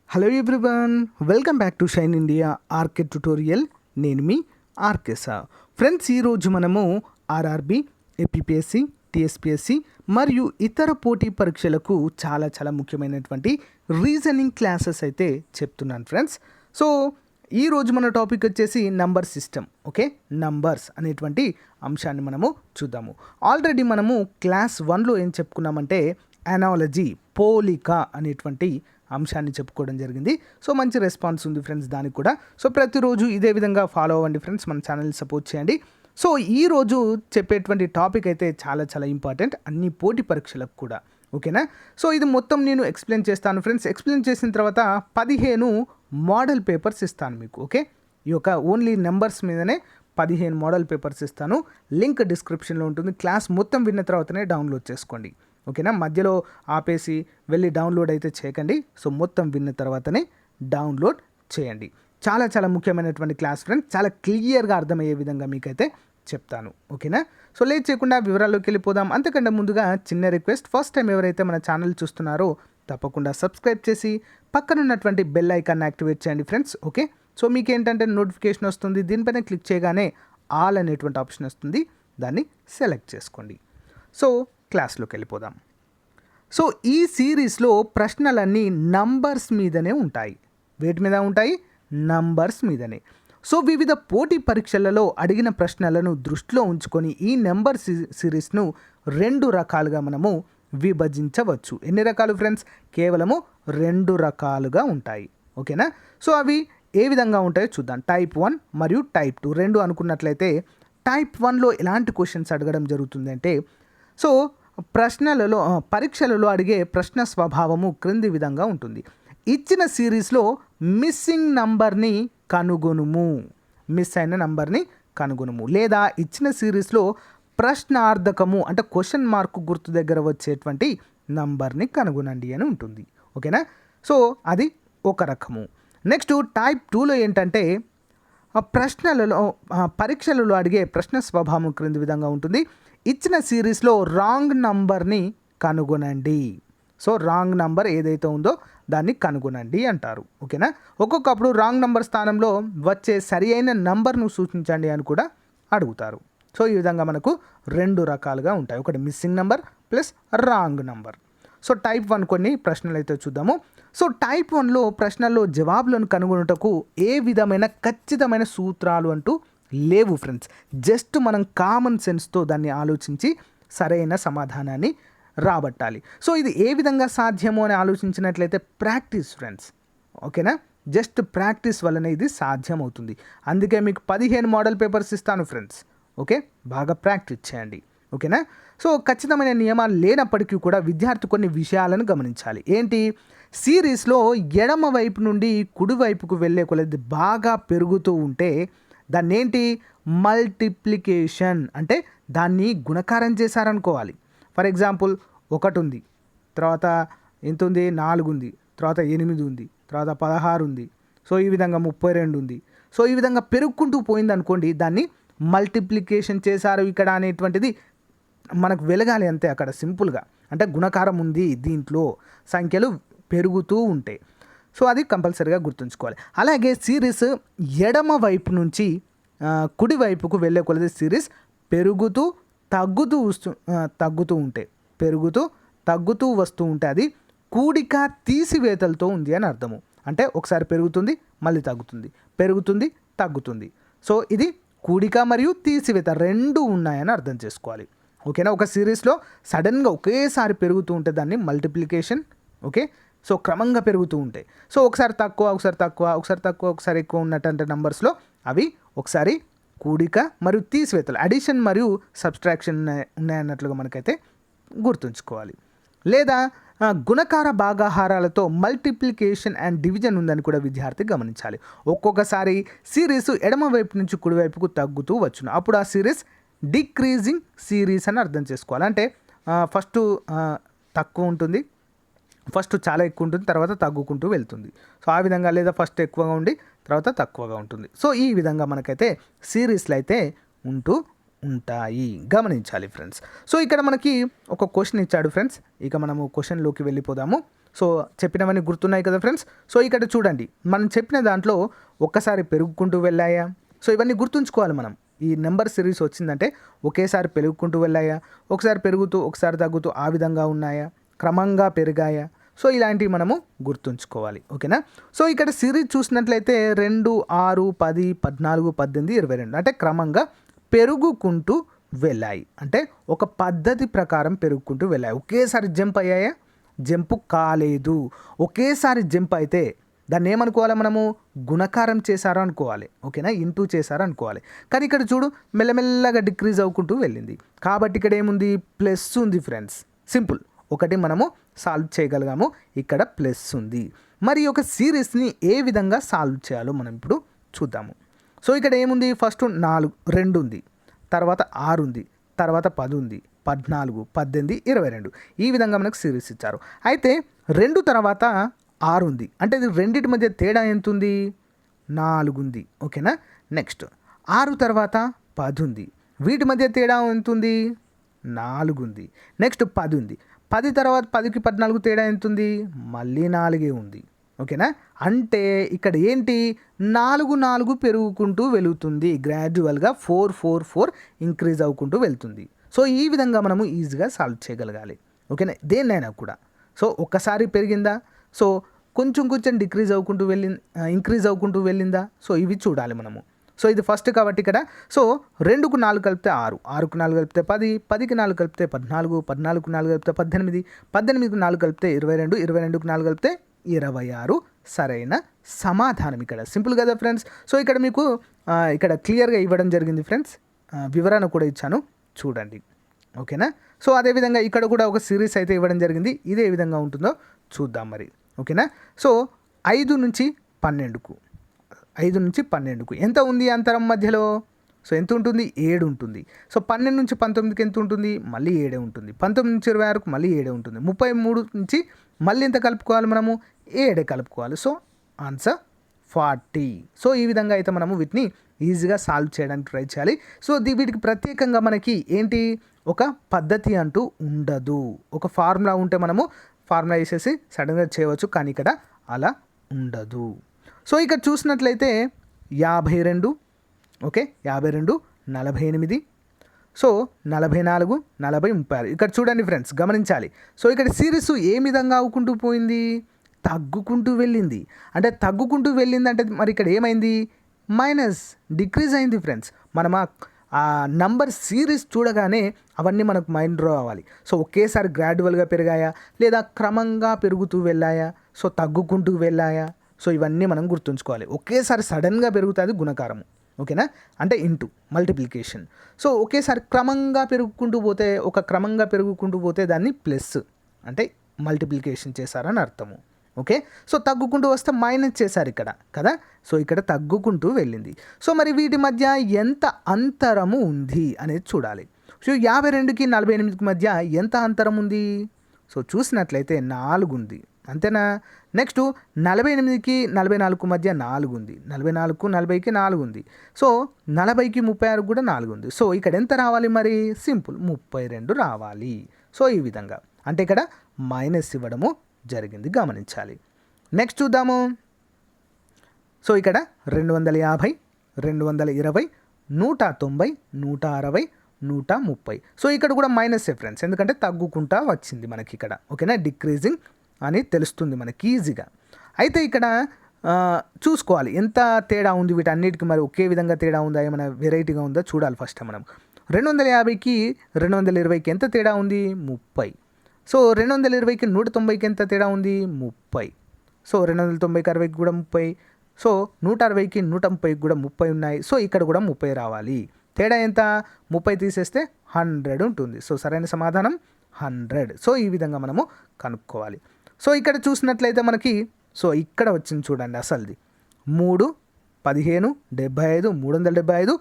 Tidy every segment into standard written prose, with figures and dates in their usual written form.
Hello everyone, welcome back to shine India RK tutorial. నేను మీ RK sir. Friends, ఈరోజు మనము ఆర్ఆర్బి, ఏపీపీఎస్సి, టీఎస్పీఎస్సి మరియు ఇతర పోటీ పరీక్షలకు చాలా ముఖ్యమైనటువంటి రీజనింగ్ క్లాసెస్ అయితే చెప్తున్నాను ఫ్రెండ్స్. సో ఈరోజు మన టాపిక్ వచ్చేసి నంబర్ సిస్టమ్. ఓకే, నంబర్స్ అనేటువంటి అంశాన్ని మనము చూద్దాము. ఆల్రెడీ మనము క్లాస్ 1లో ఏం చెప్పుకున్నామంటే అనాలజీ, పోలిక అనేటువంటి అంశాన్ని చెప్పుకోవడం జరిగింది. సో మంచి రెస్పాన్స్ ఉంది ఫ్రెండ్స్ దానికి కూడా. సో ప్రతిరోజు ఇదే విధంగా ఫాలో అవ్వండి ఫ్రెండ్స్, మన ఛానల్ని సపోర్ట్ చేయండి. సో ఈరోజు చెప్పేటువంటి టాపిక్ అయితే చాలా ఇంపార్టెంట్ అన్ని పోటీ పరీక్షలకు కూడా. ఓకేనా? సో ఇది మొత్తం నేను ఎక్స్ప్లెయిన్ చేస్తాను ఫ్రెండ్స్. ఎక్స్ప్లెయిన్ చేసిన తర్వాత 15 మోడల్ పేపర్స్ ఇస్తాను మీకు. ఓకే, ఈ యొక్క ఓన్లీ నెంబర్స్ మీదనే 15 మోడల్ పేపర్స్ ఇస్తాను. లింక్ డిస్క్రిప్షన్లో ఉంటుంది. క్లాస్ మొత్తం విన్న తర్వాతనే డౌన్లోడ్ చేసుకోండి. ఓకేనా? మధ్యలో ఆపేసి వెళ్ళి డౌన్లోడ్ అయితే చేయకండి. సో మొత్తం విన్న తర్వాతనే డౌన్లోడ్ చేయండి. చాలా ముఖ్యమైనటువంటి క్లాస్ ఫ్రెండ్స్, చాలా క్లియర్గా అర్థమయ్యే విధంగా మీకైతే చెప్తాను. ఓకేనా? సో లేట్ చేయకుండా వివరాల్లోకి వెళ్ళిపోదాం. అంతకంటే ముందుగా చిన్న రిక్వెస్ట్, ఫస్ట్ టైం ఎవరైతే మన ఛానల్ చూస్తున్నారో తప్పకుండా సబ్స్క్రైబ్ చేసి పక్కన ఉన్నటువంటి బెల్ ఐకాన్ యాక్టివేట్ చేయండి ఫ్రెండ్స్. ఓకే, సో మీకు ఏంటంటే నోటిఫికేషన్ వస్తుంది, దీనిపైన క్లిక్ చేయగానే ఆల్ అనేటువంటి ఆప్షన్ వస్తుంది, దాన్ని సెలెక్ట్ చేసుకోండి. సో క్లాస్లోకి వెళ్ళిపోదాం. సో ఈ సిరీస్లో ప్రశ్నలన్నీ నంబర్స్ మీదనే ఉంటాయి. వేటి మీద ఉంటాయి? నంబర్స్ మీదనే. సో వివిధ పోటీ పరీక్షలలో అడిగిన ప్రశ్నలను దృష్టిలో ఉంచుకొని ఈ నెంబర్ సిరీస్ను 2 రకాలుగా మనము విభజించవచ్చు. ఎన్ని రకాలు ఫ్రెండ్స్? కేవలము 2 రకాలుగా ఉంటాయి. ఓకేనా? సో అవి ఏ విధంగా ఉంటాయో చూద్దాం. టైప్ 1 మరియు టైప్ 2 రెండు అనుకున్నట్లయితే టైప్ 1లో ఎలాంటి క్వశ్చన్స్ అడగడం జరుగుతుంది అంటే, సో ప్రశ్నలలో పరీక్షలలో అడిగే ప్రశ్న స్వభావము క్రింది విధంగా ఉంటుంది. ఇచ్చిన సిరీస్లో మిస్సింగ్ నంబర్ని కనుగొనుము, మిస్ అయిన నంబర్ని కనుగొనుము. లేదా ఇచ్చిన సిరీస్లో ప్రశ్నార్థకము అంటే క్వశ్చన్ మార్క్ గుర్తు దగ్గర వచ్చేటువంటి నంబర్ని కనుగొనండి అని ఉంటుంది. ఓకేనా? సో అది ఒక రకము. నెక్స్ట్ టైప్ 2లో ఏంటంటే ప్రశ్నలలో పరీక్షలలో అడిగే ప్రశ్న స్వభావం క్రింది విధంగా ఉంటుంది. ఇచ్చిన సిరీస్లో రాంగ్ నంబర్ని కనుగొనండి. సో రాంగ్ నంబర్ ఏదైతే ఉందో దాన్ని కనుగొనండి అంటారు. ఓకేనా? ఒక్కొక్కప్పుడు రాంగ్ నంబర్ స్థానంలో వచ్చే సరి అయిన నంబర్ను సూచించండి అని కూడా అడుగుతారు. సో ఈ విధంగా మనకు 2 రకాలుగా ఉంటాయి. ఒకటి missing number plus wrong number. So type 1 కొన్ని ప్రశ్నలు అయితే చూద్దాము. సో టైప్ 1లో ప్రశ్నల్లో జవాబులను కనుగొనుటకు ఏ విధమైన ఖచ్చితమైన సూత్రాలు అంటూ లేవు ఫ్రెండ్స్. జస్ట్ మనం కామన్ సెన్స్తో దాన్ని ఆలోచించి సరైన సమాధానాన్ని రాబట్టాలి. సో ఇది ఏ విధంగా సాధ్యమో అని ఆలోచించినట్లయితే ప్రాక్టీస్ ఫ్రెండ్స్. ఓకేనా? జస్ట్ ప్రాక్టీస్ వల్లనే ఇది సాధ్యమవుతుంది. అందుకే మీకు 15 మోడల్ పేపర్స్ ఇస్తాను ఫ్రెండ్స్. ఓకే, బాగా ప్రాక్టీస్ చేయండి. ఓకేనా? సో ఖచ్చితమైన నియమాలు లేనప్పటికీ కూడా విద్యార్థి కొన్ని విషయాలను గమనించాలి. ఏంటి? సిరీస్లో ఎడమ వైపు నుండి కుడివైపుకు వెళ్ళే కొలది బాగా పెరుగుతూ ఉంటే దాన్ని ఏంటి? మల్టిప్లికేషన్ అంటే దాన్ని గుణకారం చేశారనుకోవాలి. ఫర్ ఎగ్జాంపుల్ 1 ఉంది, తర్వాత ఎంత ఉంది? 4 ఉంది, తర్వాత 8 ఉంది, తర్వాత 16 ఉంది, సో ఈ విధంగా 32 ఉంది. సో ఈ విధంగా పెరుగుకుంటూ పోయింది అనుకోండి, దాన్ని మల్టిప్లికేషన్ చేశారు ఇక్కడ అనేటువంటిది మనకు వెలగాలి అంతే. అక్కడ సింపుల్గా అంటే గుణకారం ఉంది, దీంట్లో సంఖ్యలు పెరుగుతూ ఉంటాయి. సో అది కంపల్సరీగా గుర్తుంచుకోవాలి. అలాగే సిరీస్ ఎడమ వైపు నుంచి కుడివైపుకు వెళ్ళే కొలది సిరీస్ పెరుగుతూ తగ్గుతూ ఉంటాయి. పెరుగుతూ తగ్గుతూ వస్తూ ఉంటే అది కూడిక తీసివేతలతో ఉంది అని అర్థము. అంటే ఒకసారి పెరుగుతుంది, మళ్ళీ తగ్గుతుంది, పెరుగుతుంది, తగ్గుతుంది. సో ఇది కూడిక మరియు తీసివేత 2 ఉన్నాయని అర్థం చేసుకోవాలి. ఓకేనా? ఒక సిరీస్లో సడన్గా ఒకేసారి పెరుగుతూ ఉంటే దాన్ని మల్టిప్లికేషన్. ఓకే, సో క్రమంగా పెరుగుతూ ఉంటాయి. సో ఒకసారి తక్కువ, ఒకసారి ఎక్కువ ఉన్నటువంటి నంబర్స్లో అవి ఒకసారి కూడిక మరియు తీసివేతలు, అడిషన్ మరియు సబ్స్ట్రాక్షన్ ఉన్నాయన్నట్లుగా మనకైతే గుర్తుంచుకోవాలి. లేదా గుణకార భాగాహారాలతో మల్టిప్లికేషన్ అండ్ డివిజన్ ఉందని కూడా విద్యార్థి గమనించాలి. ఒక్కొక్కసారి సిరీస్ ఎడమ వైపు నుంచి కుడివైపుకు తగ్గుతూ వచ్చును. అప్పుడు ఆ సిరీస్ డిక్రీజింగ్ సిరీస్ అని అర్థం చేసుకోవాలి. అంటే ఫస్ట్ తక్కువ ఉంటుంది, ఫస్ట్ చాలా ఎక్కువ ఉంటుంది, తర్వాత తగ్గుకుంటూ వెళ్తుంది. సో ఆ విధంగా. లేదా ఫస్ట్ ఎక్కువగా ఉండి తర్వాత తక్కువగా ఉంటుంది. సో ఈ విధంగా మనకైతే సిరీస్లు అయితే ఉంటూ ఉంటాయి, గమనించాలి ఫ్రెండ్స్. సో ఇక్కడ మనకి ఒక క్వశ్చన్ ఇచ్చాడు ఫ్రెండ్స్. ఇక మనము క్వశ్చన్లోకి వెళ్ళిపోదాము. సో చెప్పినవన్నీ గుర్తున్నాయి కదా ఫ్రెండ్స్. సో ఇక్కడ చూడండి, మనం చెప్పిన దాంట్లో ఒక్కసారి పెరుగుకుంటూ వెళ్ళాయా, సో ఇవన్నీ గుర్తుంచుకోవాలి మనం. ఈ నెంబర్ సిరీస్ వచ్చిందంటే ఒకేసారి పెరుగుకుంటూ వెళ్ళాయా, ఒకసారి పెరుగుతూ ఒకసారి తగ్గుతూ ఆ విధంగా ఉన్నాయా, క్రమంగా పెరిగాయా, సో ఇలాంటివి మనము గుర్తుంచుకోవాలి. ఓకేనా. సో ఇక్కడ సిరీస్ చూసినట్లయితే 2, 6, 10, 14, 18, 22 అంటే క్రమంగా పెరుగుకుంటూ వెళ్ళాయి. అంటే ఒక పద్ధతి ప్రకారం పెరుగుకుంటూ వెళ్ళాయి. ఒకేసారి జంప్ అయ్యాయా, జంపు కాలేదు. ఒకేసారి జంప్ అయితే దాన్ని ఏమనుకోవాలి మనము, గుణకారం చేశారు అనుకోవాలి. ఓకేనా, ఇంటూ చేశారు అనుకోవాలి. కానీ ఇక్కడ చూడు మెల్లమెల్లగా డిక్రీజ్ అవ్వుకుంటూ వెళ్ళింది. కాబట్టి ఇక్కడ ఏముంది, ప్లస్ ఉంది ఫ్రెండ్స్. సింపుల్, ఒకటి మనము సాల్వ్ చేయగలిగాము, ఇక్కడ ప్లస్ ఉంది. మరి ఒక సిరీస్ని ఏ విధంగా సాల్వ్ చేయాలో మనం ఇప్పుడు చూద్దాము. సో ఇక్కడ ఏముంది, ఫస్ట్ 4, 2 ఉంది, తర్వాత 6 ఉంది, తర్వాత 10 ఉంది, 14, 18, 22 ఈ విధంగా మనకు సిరీస్ ఇచ్చారు. అయితే 2 తర్వాత 6 ఉంది, అంటే ఇది రెండింటి మధ్య తేడా ఎంత ఉంది, 4 ఉంది. ఓకేనా. నెక్స్ట్ 6 తర్వాత 10 ఉంది, వీటి మధ్య తేడా ఎంత ఉంది, 4 ఉంది. నెక్స్ట్ 10 ఉంది, 10 తర్వాత 10కి 14 తేడా ఎంత ఉంది, మళ్ళీ 4 ఉంది. ఓకేనా. అంటే ఇక్కడ ఏంటి, 4 పెరుగుకుంటూ వెళుతుంది, గ్రాడ్యువల్గా 4 ఇంక్రీజ్ అవ్వుకుంటూ వెళ్తుంది. సో ఈ విధంగా మనము ఈజీగా సాల్వ్ చేయగలగాలి. ఓకేనా, దేన్నైనా కూడా. సో ఒక్కసారి పెరిగిందా, సో కొంచెం డిక్రీజ్ అవ్వుకుంటూ ఇంక్రీజ్ అవ్వుకుంటూ వెళ్ళిందా, సో ఇవి చూడాలి మనము. సో ఇది ఫస్ట్ కాబట్టి ఇక్కడ సో 2కు 4 కలిపితే 6, 6కు 4 కలిపితే 10, 10కి 4 కలిపితే 14, 14కు 4 కలిపితే 18, 18కు 4 కలిపితే 22, 22కు 4 కలిపితే 26 సరైన సమాధానం. ఇక్కడ సింపుల్ కదా ఫ్రెండ్స్. సో ఇక్కడ మీకు ఇక్కడ క్లియర్గా ఇవ్వడం జరిగింది ఫ్రెండ్స్, వివరణ కూడా ఇచ్చాను చూడండి. ఓకేనా. సో అదేవిధంగా ఇక్కడ కూడా ఒక సిరీస్ అయితే ఇవ్వడం జరిగింది, ఇది ఏ విధంగా ఉంటుందో చూద్దాం మరి. ఓకేనా. సో 5 నుంచి 12కు, 5 నుంచి 12కు ఎంత ఉంది అంతరం మధ్యలో, సో ఎంత ఉంటుంది, 7 ఉంటుంది. సో 12 నుంచి 19కి ఎంత ఉంటుంది, మళ్ళీ 7 ఉంటుంది. 19 నుంచి 26కు మళ్ళీ 7 ఉంటుంది. 33 నుంచి మళ్ళీ ఎంత కలుపుకోవాలి మనము, 7 కలుపుకోవాలి. So answer 40. సో ఈ విధంగా అయితే మనము వీటిని ఈజీగా సాల్వ్ చేయడానికి ట్రై చేయాలి. సో వీటికి ప్రత్యేకంగా మనకి ఏంటి, ఒక పద్ధతి అంటూ ఉండదు. ఒక ఫార్ములా ఉంటే మనము ఫార్ములా వేసేసి సడన్గా చేయవచ్చు, కానీ ఇక్కడ అలా ఉండదు. సో ఇక్కడ చూసినట్లయితే 52, ఓకే 52, 48, సో 44, 40, 36 ఇక్కడ చూడండి ఫ్రెండ్స్, గమనించాలి. సో ఇక్కడ సిరీస్ ఏ విధంగా అవ్వుకుంటూ పోయింది, తగ్గుకుంటూ వెళ్ళింది. అంటే తగ్గుకుంటూ వెళ్ళింది అంటే మరి ఇక్కడ ఏమైంది, మైనస్, డిక్రీజ్ అయింది ఫ్రెండ్స్. మనం ఆ నంబర్ సిరీస్ చూడగానే అవన్నీ మనకు మైండ్ డ్రా అవ్వాలి. సో ఒకేసారి గ్రాడ్యువల్గా పెరిగాయా, లేదా క్రమంగా పెరుగుతూ వెళ్ళాయా, సో తగ్గుకుంటూ వెళ్ళాయా, సో ఇవన్నీ మనం గుర్తుంచుకోవాలి. ఒకేసారి సడన్గా పెరుగుతుంది గుణకారము. ఓకేనా, అంటే ఇంటూ మల్టిప్లికేషన్. సో ఒకేసారి క్రమంగా పెరుగుకుంటూ పోతే దాన్ని ప్లస్ అంటే మల్టిప్లికేషన్ చేశారని అర్థము. ఓకే. సో తగ్గుకుంటూ వస్తే మైనస్ చేశారు ఇక్కడ కదా. సో ఇక్కడ తగ్గుకుంటూ వెళ్ళింది. సో మరి వీటి మధ్య ఎంత అంతరము ఉంది అనేది చూడాలి. సో 52కి 48కి మధ్య ఎంత అంతరం ఉంది, సో చూసినట్లయితే 4 ఉంది, అంతేనా. నెక్స్ట్ 48కి 44కు మధ్య 4 ఉంది, 44కు 40కి 4 ఉంది. సో 40కి 36 కూడా 4 ఉంది. సో ఇక్కడ ఎంత రావాలి మరి, సింపుల్ 32 రావాలి. సో ఈ విధంగా అంటే ఇక్కడ మైనస్ ఇవ్వడము జరిగింది, గమనించాలి. నెక్స్ట్ చూద్దాము. సో ఇక్కడ 250, 220, 190, 160, 130. సో ఇక్కడ కూడా మైనస్ ఫ్రెండ్స్, ఎందుకంటే తగ్గుకుంటా వచ్చింది మనకి ఇక్కడ. ఓకేనా, డిక్రీజింగ్ అని తెలుస్తుంది మనకి ఈజీగా. అయితే ఇక్కడ చూసుకోవాలి ఎంత తేడా ఉంది వీటన్నిటికి, మరి ఒకే విధంగా తేడా ఉందా, ఏమైనా వెరైటీగా ఉందా చూడాలి ఫస్ట్ మనం. 250కి 220కి ఎంత తేడా ఉంది, 30. సో 220కి 190కి ఎంత తేడా ఉంది, 30. సో 290కి 60కి కూడా 30. సో 160కి 130కి కూడా 30 ఉన్నాయి. సో ఇక్కడ కూడా 30 రావాలి. తేడా ఎంత, 30 తీసేస్తే 100 ఉంటుంది. సో సరైన సమాధానం 100. సో ఈ విధంగా మనము కనుక్కోవాలి. సో ఇక్కడ చూసినట్లయితే మనకి సో ఇక్కడ వచ్చింది చూడండి అసలుది 3, 15, 75, 375,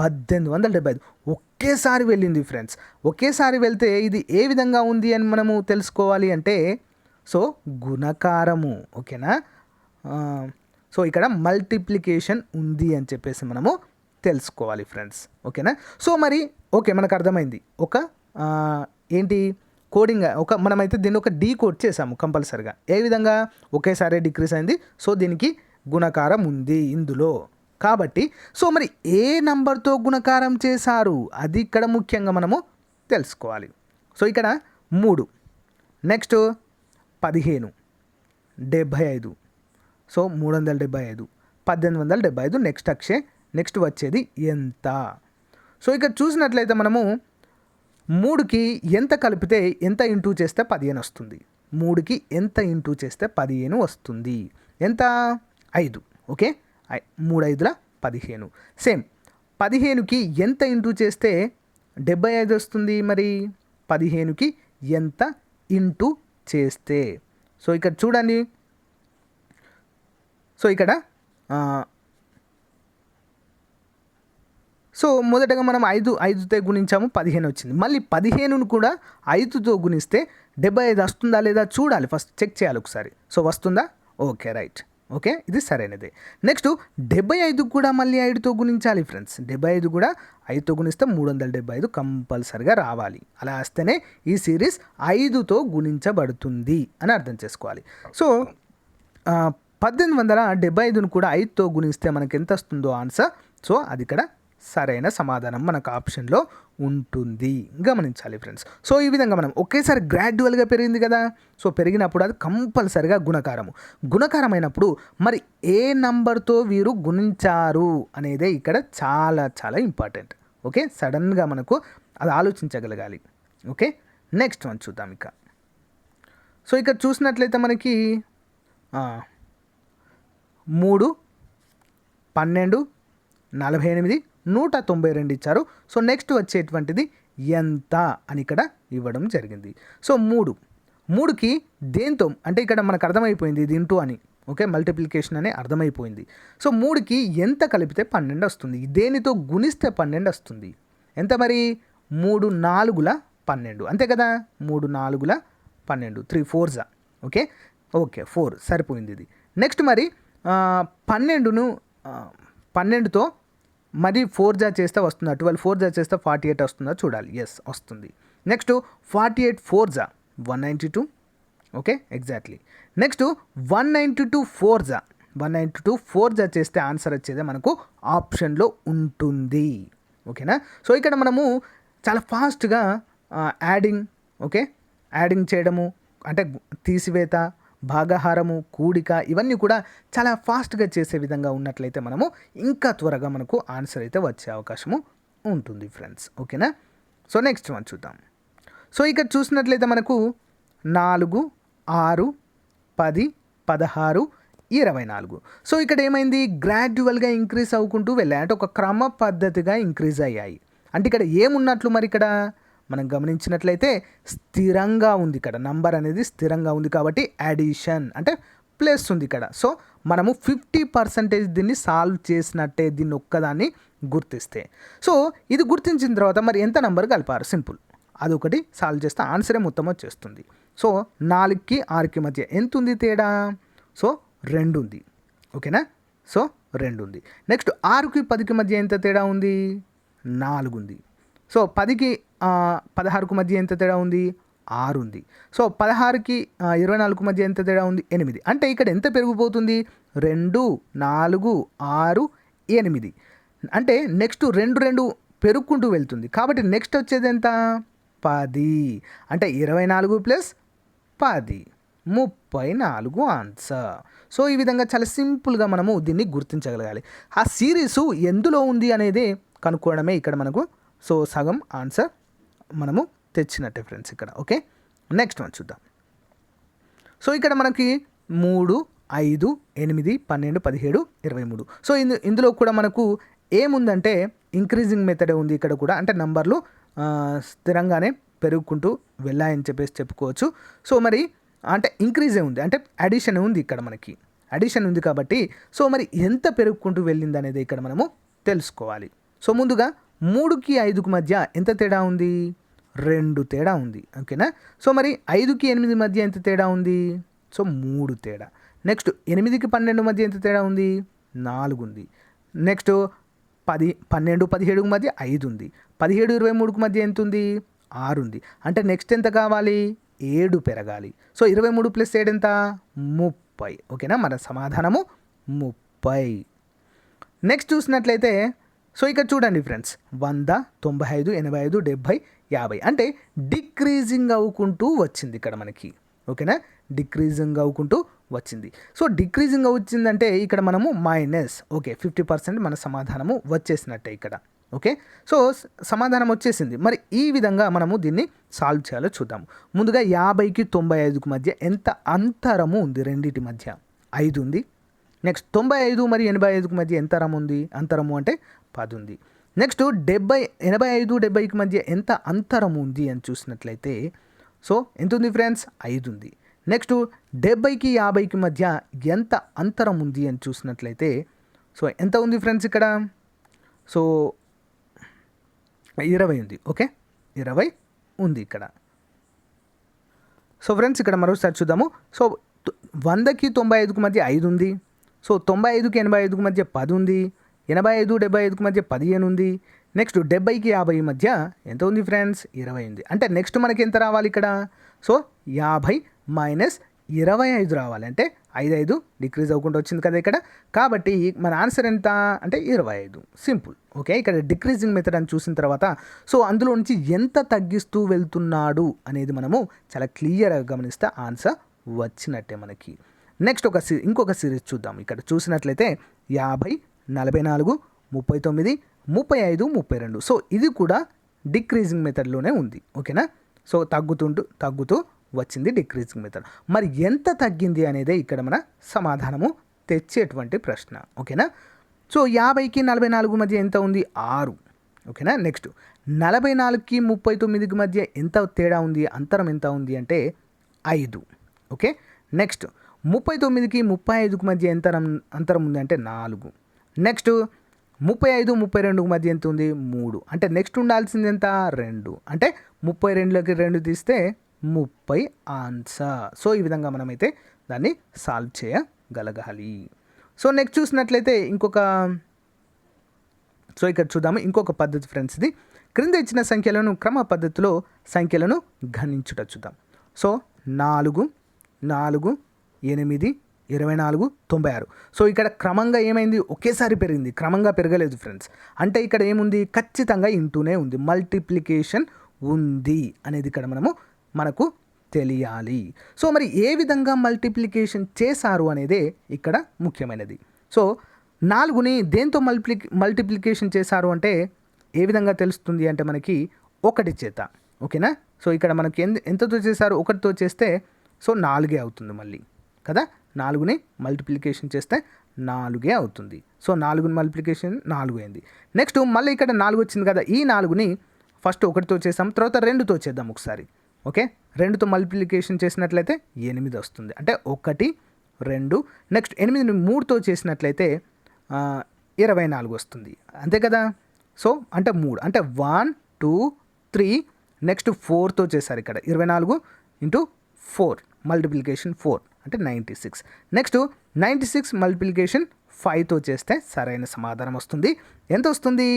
1875 ఒకేసారి వెళ్ళింది ఫ్రెండ్స్. ఒకేసారి వెళ్తే ఇది ఏ విధంగా ఉంది అని మనము తెలుసుకోవాలి అంటే సో గుణకారము. ఓకేనా. సో ఇక్కడ మల్టిప్లికేషన్ ఉంది అని చెప్పేసి మనము తెలుసుకోవాలి ఫ్రెండ్స్. ఓకేనా. సో మరి ఓకే మనకు అర్థమైంది, ఒక ఏంటి కోడింగ్ మనమైతే దీన్ని ఒక డీకోడ్ చేసాము కంపల్సరిగా. ఏ విధంగా? ఒకేసారి డిక్రీస్ అయింది, సో దీనికి గుణకారం ఉంది ఇందులో. కాబట్టి సో మరి ఏ నంబర్తో గుణకారం చేశారు అది ఇక్కడ ముఖ్యంగా మనము తెలుసుకోవాలి. సో ఇక్కడ 3, next 15, 75, so 375, 1875, next Akshay, next వచ్చేది ఎంత. సో ఇక్కడ చూసినట్లయితే మనము 3కి ఎంత కలిపితే ఎంత ఇంటూ చేస్తే 15 వస్తుంది. 3కి ఎంత ఇంటూ చేస్తే 15 వస్తుంది? ఎంత? 5. ఓకే, 3 5ల 15. సేమ్ 15కి ఎంత ఇంటూ చేస్తే 75 వస్తుంది? మరి 15కి ఎంత ఇంటూ చేస్తే? సో ఇక్కడ చూడండి, సో ఇక్కడ సో మొదటగా మనం 5తో గుణించాము, 15 వచ్చింది. మళ్ళీ 15ను కూడా 5తో గుణిస్తే 75 వస్తుందా లేదా చూడాలి, ఫస్ట్ చెక్ చేయాలి ఒకసారి. సో వస్తుందా? ఓకే, రైట్, ఓకే, ఇది సరైనదే. నెక్స్ట్ 75 కూడా మళ్ళీ 5తో గుణించాలి ఫ్రెండ్స్. 75 కూడా 5తో గుణిస్తే 375 కంపల్సరిగా రావాలి. అలా వస్తేనే ఈ సిరీస్ 5తో గుణించబడుతుంది అని అర్థం చేసుకోవాలి. సో 1875ను కూడా 5తో గుణిస్తే మనకి ఎంత వస్తుందో ఆన్సర్, సో అది ఇక్కడ సరైన సమాధానం మనకు ఆప్షన్లో ఉంటుంది. గమనించాలి ఫ్రెండ్స్. సో ఈ విధంగా మనం ఒకేసారి గ్రాడ్యువల్గా పెరిగింది కదా, సో పెరిగినప్పుడు అది కంపల్సరిగా గుణకారం అయినప్పుడు మరి ఏ నంబర్తో వీరు గుణించారు అనేదే ఇక్కడ చాలా చాలా ఇంపార్టెంట్. ఓకే, సడన్గా మనకు అది ఆలోచించగలగాలి. ఓకే, నెక్స్ట్ వన్ చూద్దాం ఇక. సో ఇక్కడ చూసినట్లయితే మనకి 3, 12, 48, 192 ఇచ్చారు. సో నెక్స్ట్ వచ్చేటువంటిది ఎంత అని ఇక్కడ ఇవ్వడం జరిగింది. సో 3కి దేంతో అంటే ఇక్కడ మనకు అర్థమైపోయింది ఇది ఇంటూ అని. ఓకే, మల్టిప్లికేషన్ అనే అర్థమైపోయింది. సో 3కి ఎంత కలిపితే 12 వస్తుంది? దేనితో గుణిస్తే 12 వస్తుంది? ఎంత మరి? 3 4ల 12, అంతే కదా. 3 4ల 12, 3 4s. ఓకే, 4 సరిపోయింది ఇది. నెక్స్ట్ మరి 12తో మరి 4 చేస్తే వస్తుందా? 12 4 చేస్తే 48 వస్తుందా చూడాలి. ఎస్, వస్తుంది. నెక్స్ట్ 48 4 192. Okay, exactly. నెక్స్ట్ 192 4 చేస్తే ఆన్సర్ వచ్చేదే మనకు ఆప్షన్లో ఉంటుంది. ఓకేనా. సో ఇక్కడ మనము చాలా ఫాస్ట్గా యాడింగ్ చేయడము అంటే తీసివేత, భాగాహారము, కూడిక ఇవన్నీ కూడా చాలా ఫాస్ట్గా చేసే విధంగా ఉన్నట్లయితే మనము ఇంకా త్వరగా మనకు ఆన్సర్ అయితే వచ్చే అవకాశము ఉంటుంది ఫ్రెండ్స్. ఓకేనా. సో నెక్స్ట్ వన్ చూద్దాం. సో ఇక్కడ చూసినట్లయితే మనకు 4 6 10 16 24. సో ఇక్కడ ఏమైంది? గ్రాడ్యువల్గా ఇంక్రీజ్ అవ్వుకుంటూ వెళ్ళాయి, అంటే ఒక క్రమ పద్ధతిగా ఇంక్రీజ్ అయ్యాయి. అంటే ఇక్కడ ఏమున్నట్లు మరి ఇక్కడ మనం గమనించినట్లయితే స్థిరంగా ఉంది, ఇక్కడ నంబర్ అనేది స్థిరంగా ఉంది కాబట్టి అడిషన్ అంటే ప్లస్ ఉంది ఇక్కడ. సో మనము 50% దీన్ని సాల్వ్ చేసినట్టే, దీన్ని ఒక్కదాన్ని గుర్తిస్తే. సో ఇది గుర్తించిన తర్వాత మరి ఎంత నంబర్ కలిపారు? సింపుల్, అదొకటి సాల్వ్ చేస్తే ఆన్సరే మొత్తం వచ్చేస్తుంది. సో 4కి 6కి మధ్య ఎంత ఉంది తేడా? సో 2 ఉంది. ఓకేనా. సో 2 ఉంది. నెక్స్ట్ 6కి 10కి మధ్య ఎంత తేడా ఉంది? 4 ఉంది. సో 10కి 16కు మధ్య ఎంత తేడా ఉంది? 6 ఉంది. సో 16కి 24కు మధ్య ఎంత తేడా ఉంది? 8. అంటే ఇక్కడ ఎంత పెరిగిపోతుంది? 2 4 6 8. అంటే నెక్స్ట్ 2 పెరుగుకుంటూ వెళ్తుంది కాబట్టి నెక్స్ట్ వచ్చేది ఎంత? 10. అంటే 24 + 10 34 ఆన్సర్. సో ఈ విధంగా చాలా సింపుల్గా మనము దీన్ని గుర్తించగలగాలి. ఆ సిరీసు ఎందులో ఉంది అనేది కనుక్కోవడమే ఇక్కడ మనకు. సో సగం ఆన్సర్ మనము తెచ్చినట్టే ఫ్రెండ్స్ ఇక్కడ. ఓకే, నెక్స్ట్ వన్ చూద్దాం. సో ఇక్కడ మనకి 3 5 8 12 17 23. సో ఇందులో కూడా మనకు ఏముందంటే ఇంక్రీజింగ్ మెథడే ఉంది ఇక్కడ కూడా, అంటే నంబర్లు స్థిరంగానే పెరుగుకుంటూ వెళ్ళాయని చెప్పేసి చెప్పుకోవచ్చు. సో మరి అంటే ఇంక్రీజే ఉంది, అంటే అడిషన్ ఉంది ఇక్కడ మనకి, అడిషన్ ఉంది కాబట్టి సో మరి ఎంత పెరుగుకుంటూ వెళ్ళింది అనేది ఇక్కడ మనము తెలుసుకోవాలి. సో ముందుగా 3కి 5కు మధ్య ఎంత తేడా ఉంది? 2 తేడా ఉంది. ఓకేనా. సో మరి 5కి 8 మధ్య ఎంత తేడా ఉంది? సో 3 తేడా. నెక్స్ట్ 8కి 12 మధ్య ఎంత తేడా ఉంది? 4 ఉంది. నెక్స్ట్ 12 17కు మధ్య 5 ఉంది. 17 23కు మధ్య ఎంత ఉంది? 6 ఉంది. అంటే నెక్స్ట్ ఎంత కావాలి? 7 పెరగాలి. సో 23 + 7 ఎంత? 30. ఓకేనా, మన సమాధానము 30. నెక్స్ట్ చూసినట్లయితే సో ఇక్కడ చూడండి ఫ్రెండ్స్, 100, 95, 85, 70, 50 అంటే డిక్రీజింగ్ అవ్వుకుంటూ వచ్చింది ఇక్కడ మనకి. ఓకేనా, డిక్రీజింగ్ అవ్వుకుంటూ వచ్చింది. సో డిక్రీజింగ్ వచ్చిందంటే ఇక్కడ మనము మైనస్, ఓకే, 50% మన సమాధానము వచ్చేసినట్టే ఇక్కడ. ఓకే, సో సమాధానం వచ్చేసింది. మరి ఈ విధంగా మనము దీన్ని సాల్వ్ చేయాలో చూద్దాము. ముందుగా 50కి 95కి మధ్య ఎంత అంతరము ఉంది? రెండింటి మధ్య 5 ఉంది. నెక్స్ట్ 95 మరియు 85కి మధ్య ఎంత అంతరము అంటే 10 ఉంది. నెక్స్ట్ 85, 70కి మధ్య ఎంత అంతరం ఉంది అని చూసినట్లయితే సో ఎంత ఉంది ఫ్రెండ్స్? 5 ఉంది. నెక్స్ట్ 70కి 50కి మధ్య ఎంత అంతరం ఉంది అని చూసినట్లయితే సో ఎంత ఉంది ఫ్రెండ్స్ ఇక్కడ? సో 20 ఉంది. ఓకే, 20 ఉంది ఇక్కడ. సో ఫ్రెండ్స్ ఇక్కడ మరోసారి చూద్దాము. సో 100కి 95కి మధ్య 5 ఉంది. సో 95కి 85కి మధ్య 10 ఉంది. 85, 75కి మధ్య 15 ఉంది. నెక్స్ట్ 70కి 50 మధ్య ఎంత ఉంది ఫ్రెండ్స్? 20 ఉంది. అంటే నెక్స్ట్ మనకి ఎంత రావాలి ఇక్కడ? సో 50 మైనస్ 25 రావాలి. అంటే 5 డిక్రీజ్ అవ్వకుండా వచ్చింది కదా ఇక్కడ. కాబట్టి మన ఆన్సర్ ఎంత అంటే 25. సింపుల్. ఓకే, ఇక్కడ డిక్రీజింగ్ మెథడ్ అని చూసిన తర్వాత సో అందులో నుంచి ఎంత తగ్గిస్తూ వెళ్తున్నాడు అనేది మనము చాలా క్లియర్గా గమనిస్తే ఆన్సర్ వచ్చినట్టే మనకి. నెక్స్ట్ ఇంకొక సిరీస్ చూద్దాం. ఇక్కడ చూసినట్లయితే 50, 44, 39, 35, 32. సో ఇది కూడా డిక్రీజింగ్ మెథడ్లోనే ఉంది. ఓకేనా, సో తగ్గుతూ వచ్చింది డిక్రీజింగ్ మెథడ్. మరి ఎంత తగ్గింది అనేదే ఇక్కడ మన సమాధానము తెచ్చేటువంటి ప్రశ్న. ఓకేనా, సో 50కి 44 మధ్య ఎంత ఉంది? 6. ఓకేనా, నెక్స్ట్ 44కి 39కి మధ్య ఎంత తేడా ఉంది? అంతరం ఎంత ఉంది అంటే 5. ఓకే, నెక్స్ట్ 39కి 35కి మధ్య ఎంత అంతరం ఉంది అంటే 4. నెక్స్ట్ 35, 32కి మధ్య ఎంత ఉంది? 3. అంటే నెక్స్ట్ ఉండాల్సింది ఎంత? 2. అంటే 32లోకి 2 తీస్తే 30 ఆన్సర్. సో ఈ విధంగా మనమైతే దాన్ని సాల్వ్ చేయగలగాలి. సో నెక్స్ట్ చూసినట్లయితే ఇక్కడ చూద్దాము ఇంకొక పద్ధతి ఫ్రెండ్స్. ఇది క్రింద ఇచ్చిన సంఖ్యలను క్రమ పద్ధతిలో సంఖ్యలను గణించుట చూద్దాం. సో 4, 8, 24, 96. సో ఇక్కడ క్రమంగా ఏమైంది? ఒకేసారి పెరిగింది, క్రమంగా పెరగలేదు ఫ్రెండ్స్. అంటే ఇక్కడ ఏముంది? ఖచ్చితంగా ఇంటూనే ఉంది, మల్టిప్లికేషన్ ఉంది అనేది ఇక్కడ మనకు తెలియాలి. సో మరి ఏ విధంగా మల్టిప్లికేషన్ చేశారు అనేదే ఇక్కడ ముఖ్యమైనది. సో 4ని దేంతో మల్టిప్లికేషన్ చేశారు అంటే ఏ విధంగా తెలుస్తుంది అంటే మనకి 1 చేత. ఓకేనా, సో ఇక్కడ మనకి ఎంతతో చేశారు? 1తో చేస్తే సో 4 అవుతుంది మళ్ళీ కదా. 4ని మల్టిప్లికేషన్ చేస్తే 4 అవుతుంది. సో 4 మల్టిప్లికేషన్ 4 అయింది. నెక్స్ట్ మళ్ళీ ఇక్కడ 4 వచ్చింది కదా. ఈ 4ని ఫస్ట్ 1తో చేసాం, తర్వాత 2తో చేద్దాం ఒకసారి. ఓకే, 2తో మల్టిప్లికేషన్ చేసినట్లయితే 8 వస్తుంది. అంటే 1, 2. నెక్స్ట్ 8ని 3తో చేసినట్లయితే 24 వస్తుంది. అంతే కదా. సో అంటే 3 అంటే 1, 2, 3. నెక్స్ట్ 4తో చేశారు ఇక్కడ 24 × 4 మల్టిప్లికేషన్ 4 అంటే 96. నెక్స్ట్ 96 మల్టిప్లికేషన్ 5తో చేస్తే సరైన సమాధానం వస్తుంది. ఎంత వస్తుంది?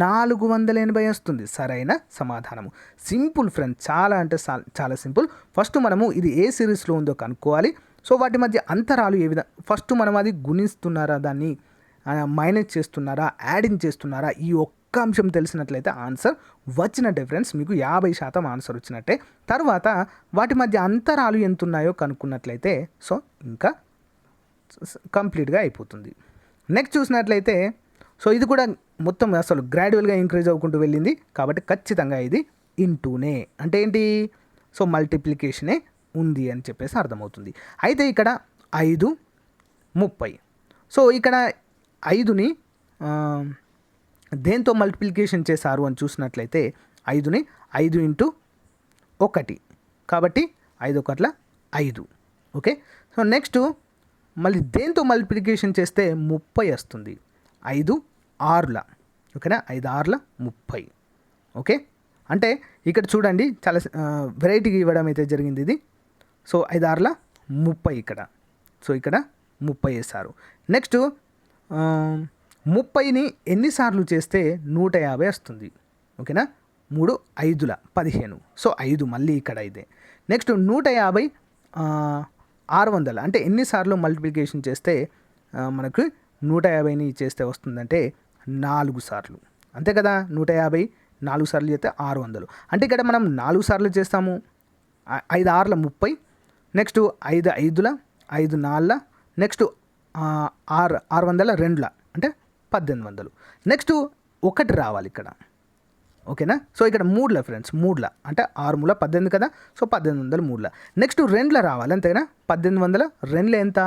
480 వస్తుంది సరైన సమాధానము. సింపుల్ ఫ్రెండ్స్, చాలా అంటే చాలా సింపుల్. ఫస్ట్ మనము ఇది ఏ సిరీస్లో ఉందో కనుక్కోవాలి. సో వాటి మధ్య అంతరాలు ఏ విధంగా, ఫస్ట్ మనం అది గుణిస్తున్నారా, దాన్ని మైనస్ చేస్తున్నారా, యాడింగ్ చేస్తున్నారా, ఈ ఒక్క అంశం తెలిసినట్లయితే ఆన్సర్ వచ్చినట్టే ఫ్రెండ్స్. మీకు 50% ఆన్సర్ వచ్చినట్టే. తర్వాత వాటి మధ్య అంతరాలు ఎంత ఉన్నాయో కనుక్కున్నట్లయితే సో ఇంకా కంప్లీట్గా అయిపోతుంది. నెక్స్ట్ చూసినట్లయితే సో ఇది కూడా మొత్తం అసలు గ్రాడ్యువల్గా ఇంక్రీజ్ అవ్వకుంటూ వెళ్ళింది. కాబట్టి ఖచ్చితంగా ఇది ఇంటూనే అంటే ఏంటి? సో మల్టిప్లికేషనే ఉంది అని చెప్పేసి అర్థమవుతుంది. అయితే ఇక్కడ 5, 30. సో ఇక్కడ 5ని దేంతో మల్టిప్లికేషన్ చేశారు అని చూసినట్లయితే 5ని 5 × 1 కాబట్టి 5 1 5. ఓకే, సో నెక్స్ట్ మళ్ళీ దేంతో మల్టిప్లికేషన్ చేస్తే 30 వస్తుంది. 5 6. ఓకేనా, 5 6 30. ఓకే, అంటే ఇక్కడ చూడండి చాలా వెరైటీగా ఇవ్వడం అయితే జరిగింది ఇది. సో 5 6 30 ఇక్కడ. సో ఇక్కడ 30 వేశారు. నెక్స్ట్ 30ని ఎన్నిసార్లు చేస్తే 150 వస్తుంది. ఓకేనా, 3 5ల 15. సో 5 మళ్ళీ ఇక్కడ ఇదే. నెక్స్ట్ 150 600 అంటే ఎన్నిసార్లు మల్టిప్లికేషన్ చేస్తే మనకు 150ని చేస్తే వస్తుందంటే 4 సార్లు. అంతే కదా, 150 4 సార్లు చేస్తే 600. అంటే ఇక్కడ మనం 4 సార్లు చేస్తాము. 5 6ల 30, నెక్స్ట్ 5 5ల 5 4ల, నెక్స్ట్ 600 2ల అంటే 1800. నెక్స్ట్ 1 రావాలి ఇక్కడ, ఓకేనా. సో ఇక్కడ 3ల ఫ్రెండ్స్, 3ల అంటే 6 మూల 18 కదా, సో 1800 3ల. నెక్స్ట్ 2ల రావాలి, అంతేనా. 1800 2ల ఎంత,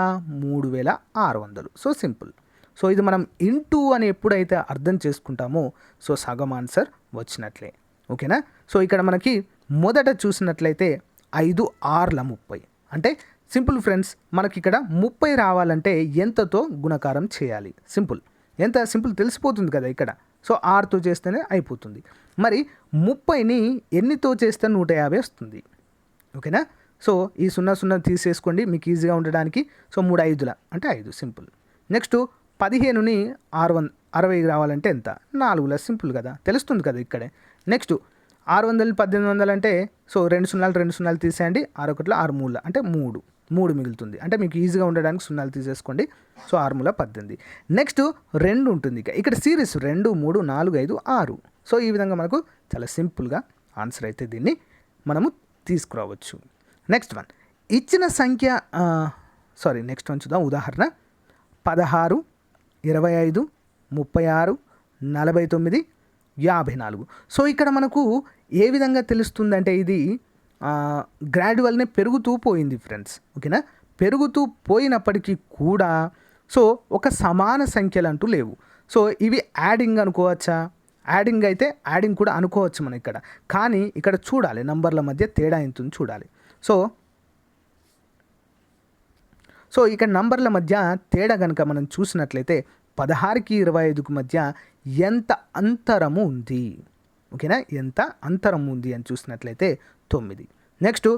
3600. So simple. సో ఇది మనం ఇంటూ అని ఎప్పుడైతే అర్థం చేసుకుంటామో సో సగం ఆన్సర్ వచ్చినట్లే, ఓకేనా. సో ఇక్కడ మనకి మొదట చూసినట్లయితే 5 6ల 30 అంటే సింపుల్ ఫ్రెండ్స్. మనకి ఇక్కడ 30 రావాలంటే ఎంతతో గుణకారం చేయాలి, సింపుల్. ఎంత సింపుల్ తెలిసిపోతుంది కదా ఇక్కడ. సో 6తో చేస్తేనే అయిపోతుంది. మరి 30ని ఎన్నితో చేస్తే 150 వస్తుంది, ఓకేనా. సో ఈ 0 0 తీసేసుకోండి మీకు ఈజీగా ఉండడానికి. సో 3 5ల అంటే 5, సింపుల్. నెక్స్ట్ 15ని 60 రావాలంటే ఎంత, 4ల, సింపుల్ కదా, తెలుస్తుంది కదా ఇక్కడే. నెక్స్ట్ 600 1800 అంటే సో 2 0 2 0 తీసేయండి, 6 1ల 6 3ల అంటే 3 మిగులుతుంది. అంటే మీకు ఈజీగా ఉండడానికి 0 తీసేసుకోండి. సో 6 మూల 18. నెక్స్ట్ 2 ఉంటుంది ఇక్కడ సిరీస్ 2 3 4 5 6. సో ఈ విధంగా మనకు చాలా సింపుల్గా ఆన్సర్ అయితే దీన్ని మనము తీసుకురావచ్చు. నెక్స్ట్ వన్ ఇచ్చిన సంఖ్య నెక్స్ట్ వన్ చూద్దాం. ఉదాహరణ 16 25 36 49 54. సో ఇక్కడ మనకు ఏ విధంగా తెలుస్తుందంటే ఇది గ్రాడ్యువల్నే పెరుగుతూ పోయింది ఫ్రెండ్స్, ఓకేనా. పెరుగుతూ పోయినప్పటికీ కూడా సో ఒక సమాన సంఖ్యలు అంటూ లేవు. సో ఇవి యాడింగ్ అనుకోవచ్చా, యాడింగ్ అయితే యాడింగ్ కూడా అనుకోవచ్చు మనం ఇక్కడ. కానీ ఇక్కడ చూడాలి నంబర్ల మధ్య తేడా ఎంత ఉంది చూడాలి. సో ఇక్కడ నంబర్ల మధ్య తేడా కనుక మనం చూసినట్లయితే 16కి 25కి మధ్య ఎంత అంతరము ఉంది, ఓకేనా. ఎంత అంతరం ఉంది అని చూసినట్లయితే 9. నెక్స్ట్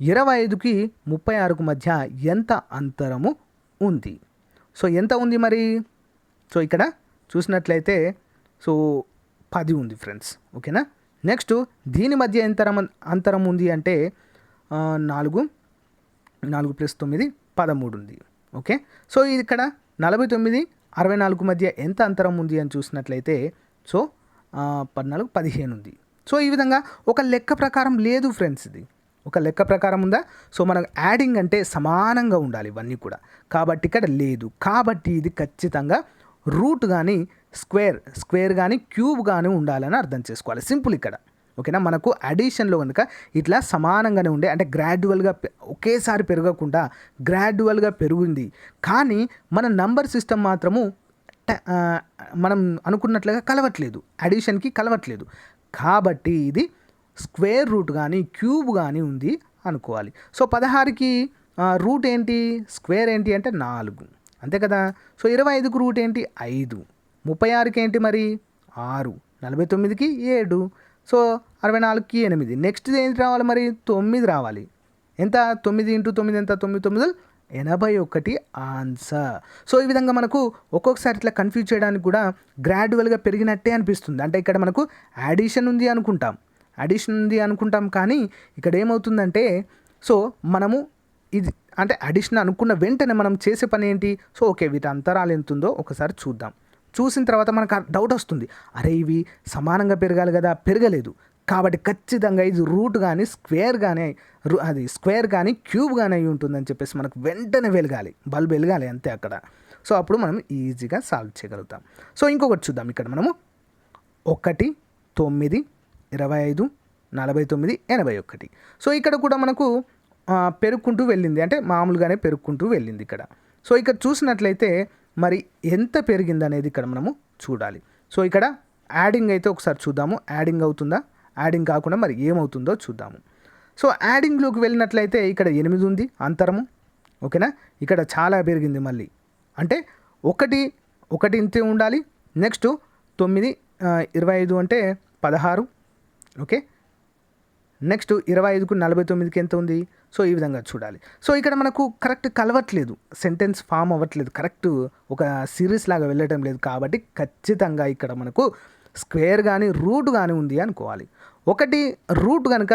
25కి 36కు మధ్య ఎంత అంతరము ఉంది, సో ఎంత ఉంది మరి. సో ఇక్కడ చూసినట్లయితే సో 10 ఉంది ఫ్రెండ్స్, ఓకేనా. నెక్స్ట్ దీని మధ్య ఎంత అంతరం ఉంది అంటే 4 + 9 13 ఉంది, ఓకే. సో ఇక్కడ 49 64 మధ్య ఎంత అంతరం ఉంది అని చూసినట్లయితే సో 14 15 ఉంది. సో ఈ విధంగా ఒక లెక్క ప్రకారం లేదు ఫ్రెండ్స్, ఇది ఒక లెక్క ప్రకారం ఉందా. సో మనకు యాడింగ్ అంటే సమానంగా ఉండాలి ఇవన్నీ కూడా, కాబట్టి ఇక్కడ లేదు. కాబట్టి ఇది ఖచ్చితంగా రూట్ కానీ స్క్వేర్ కానీ క్యూబ్ కానీ ఉండాలని అర్థం చేసుకోవాలి, సింపుల్ ఇక్కడ, ఓకేనా. మనకు అడిషన్లో కనుక ఇట్లా సమానంగానే ఉండే అంటే గ్రాడ్యువల్గా ఒకేసారి పెరగకుండా గ్రాడ్యువల్గా పెరిగింది. కానీ మన నంబర్ సిస్టమ్ మాత్రము మనం అనుకున్నట్లుగా కలవట్లేదు, అడిషన్కి కలవట్లేదు. కాబట్టి ఇది స్క్వేర్ రూట్ కానీ క్యూబ్ కానీ ఉంది అనుకోవాలి. సో 16కి రూట్ ఏంటి, స్క్వేర్ ఏంటి అంటే 4, అంతే కదా. సో 25కి రూట్ ఏంటి 5, 36కి ఏంటి మరి 6, 49కి 7, సో 64కి 8. నెక్స్ట్ ఏంటి రావాలి మరి 9 రావాలి. ఎంత 9 × 9 ఎంత 9 9 81 ఆన్సర్. సో ఈ విధంగా మనకు ఒక్కొక్కసారి ఇట్లా కన్ఫ్యూజ్ చేయడానికి కూడా గ్రాడ్యువల్గా పెరిగినట్టే అనిపిస్తుంది. అంటే ఇక్కడ మనకు అడిషన్ ఉంది అనుకుంటాం కానీ ఇక్కడ ఏమవుతుందంటే సో మనము ఇది అంటే అడిషన్ అనుకున్న వెంటనే మనం చేసే పని ఏంటి, సో ఓకే వీటి అంతరాలు ఎంత ఉందో ఒకసారి చూద్దాం. చూసిన తర్వాత మనకు డౌట్ వస్తుంది, అరే ఇవి సమానంగా పెరగాలి కదా, పెరగలేదు. కాబట్టి ఖచ్చితంగా ఇది రూట్ కానీ స్క్వేర్ కానీ క్యూబ్ కానీ అయి ఉంటుందని చెప్పేసి మనకు వెంటనే బల్బ్ వెలగాలి అంతే అక్కడ. సో అప్పుడు మనం ఈజీగా సాల్వ్ చేయగలుగుతాం. సో ఇంకొకటి చూద్దాం. ఇక్కడ మనము 1 9 25 49 81. సో ఇక్కడ కూడా మనకు పెరుక్కుంటూ వెళ్ళింది, అంటే మామూలుగానే పెరుక్కుంటూ వెళ్ళింది ఇక్కడ. సో ఇక్కడ చూసినట్లయితే మరి ఎంత పెరిగింది అనేది ఇక్కడ మనము చూడాలి. సో ఇక్కడ యాడింగ్ అయితే ఒకసారి చూద్దాము, యాడింగ్ అవుతుందా, యాడింగ్ కాకుండా మరి ఏమవుతుందో చూద్దాము. సో యాడింగ్లోకి వెళ్ళినట్లయితే ఇక్కడ 8 ఉంది అంతరము, ఓకేనా. ఇక్కడ చాలా పెరిగింది మళ్ళీ, అంటే 1 ఇంతే ఉండాలి. నెక్స్ట్ 9 25 అంటే 16, ఓకే. నెక్స్ట్ 25కు 49కి ఎంత ఉంది, సో ఈ విధంగా చూడాలి. సో ఇక్కడ మనకు కరెక్ట్ కలవట్లేదు, సెంటెన్స్ ఫామ్ అవ్వట్లేదు, కరెక్ట్ ఒక సిరీస్ లాగా వెళ్ళటం లేదు. కాబట్టి ఖచ్చితంగా ఇక్కడ మనకు స్క్వేర్ కానీ రూట్ కానీ ఉంది అనుకోవాలి. ఒకటి రూట్ కనుక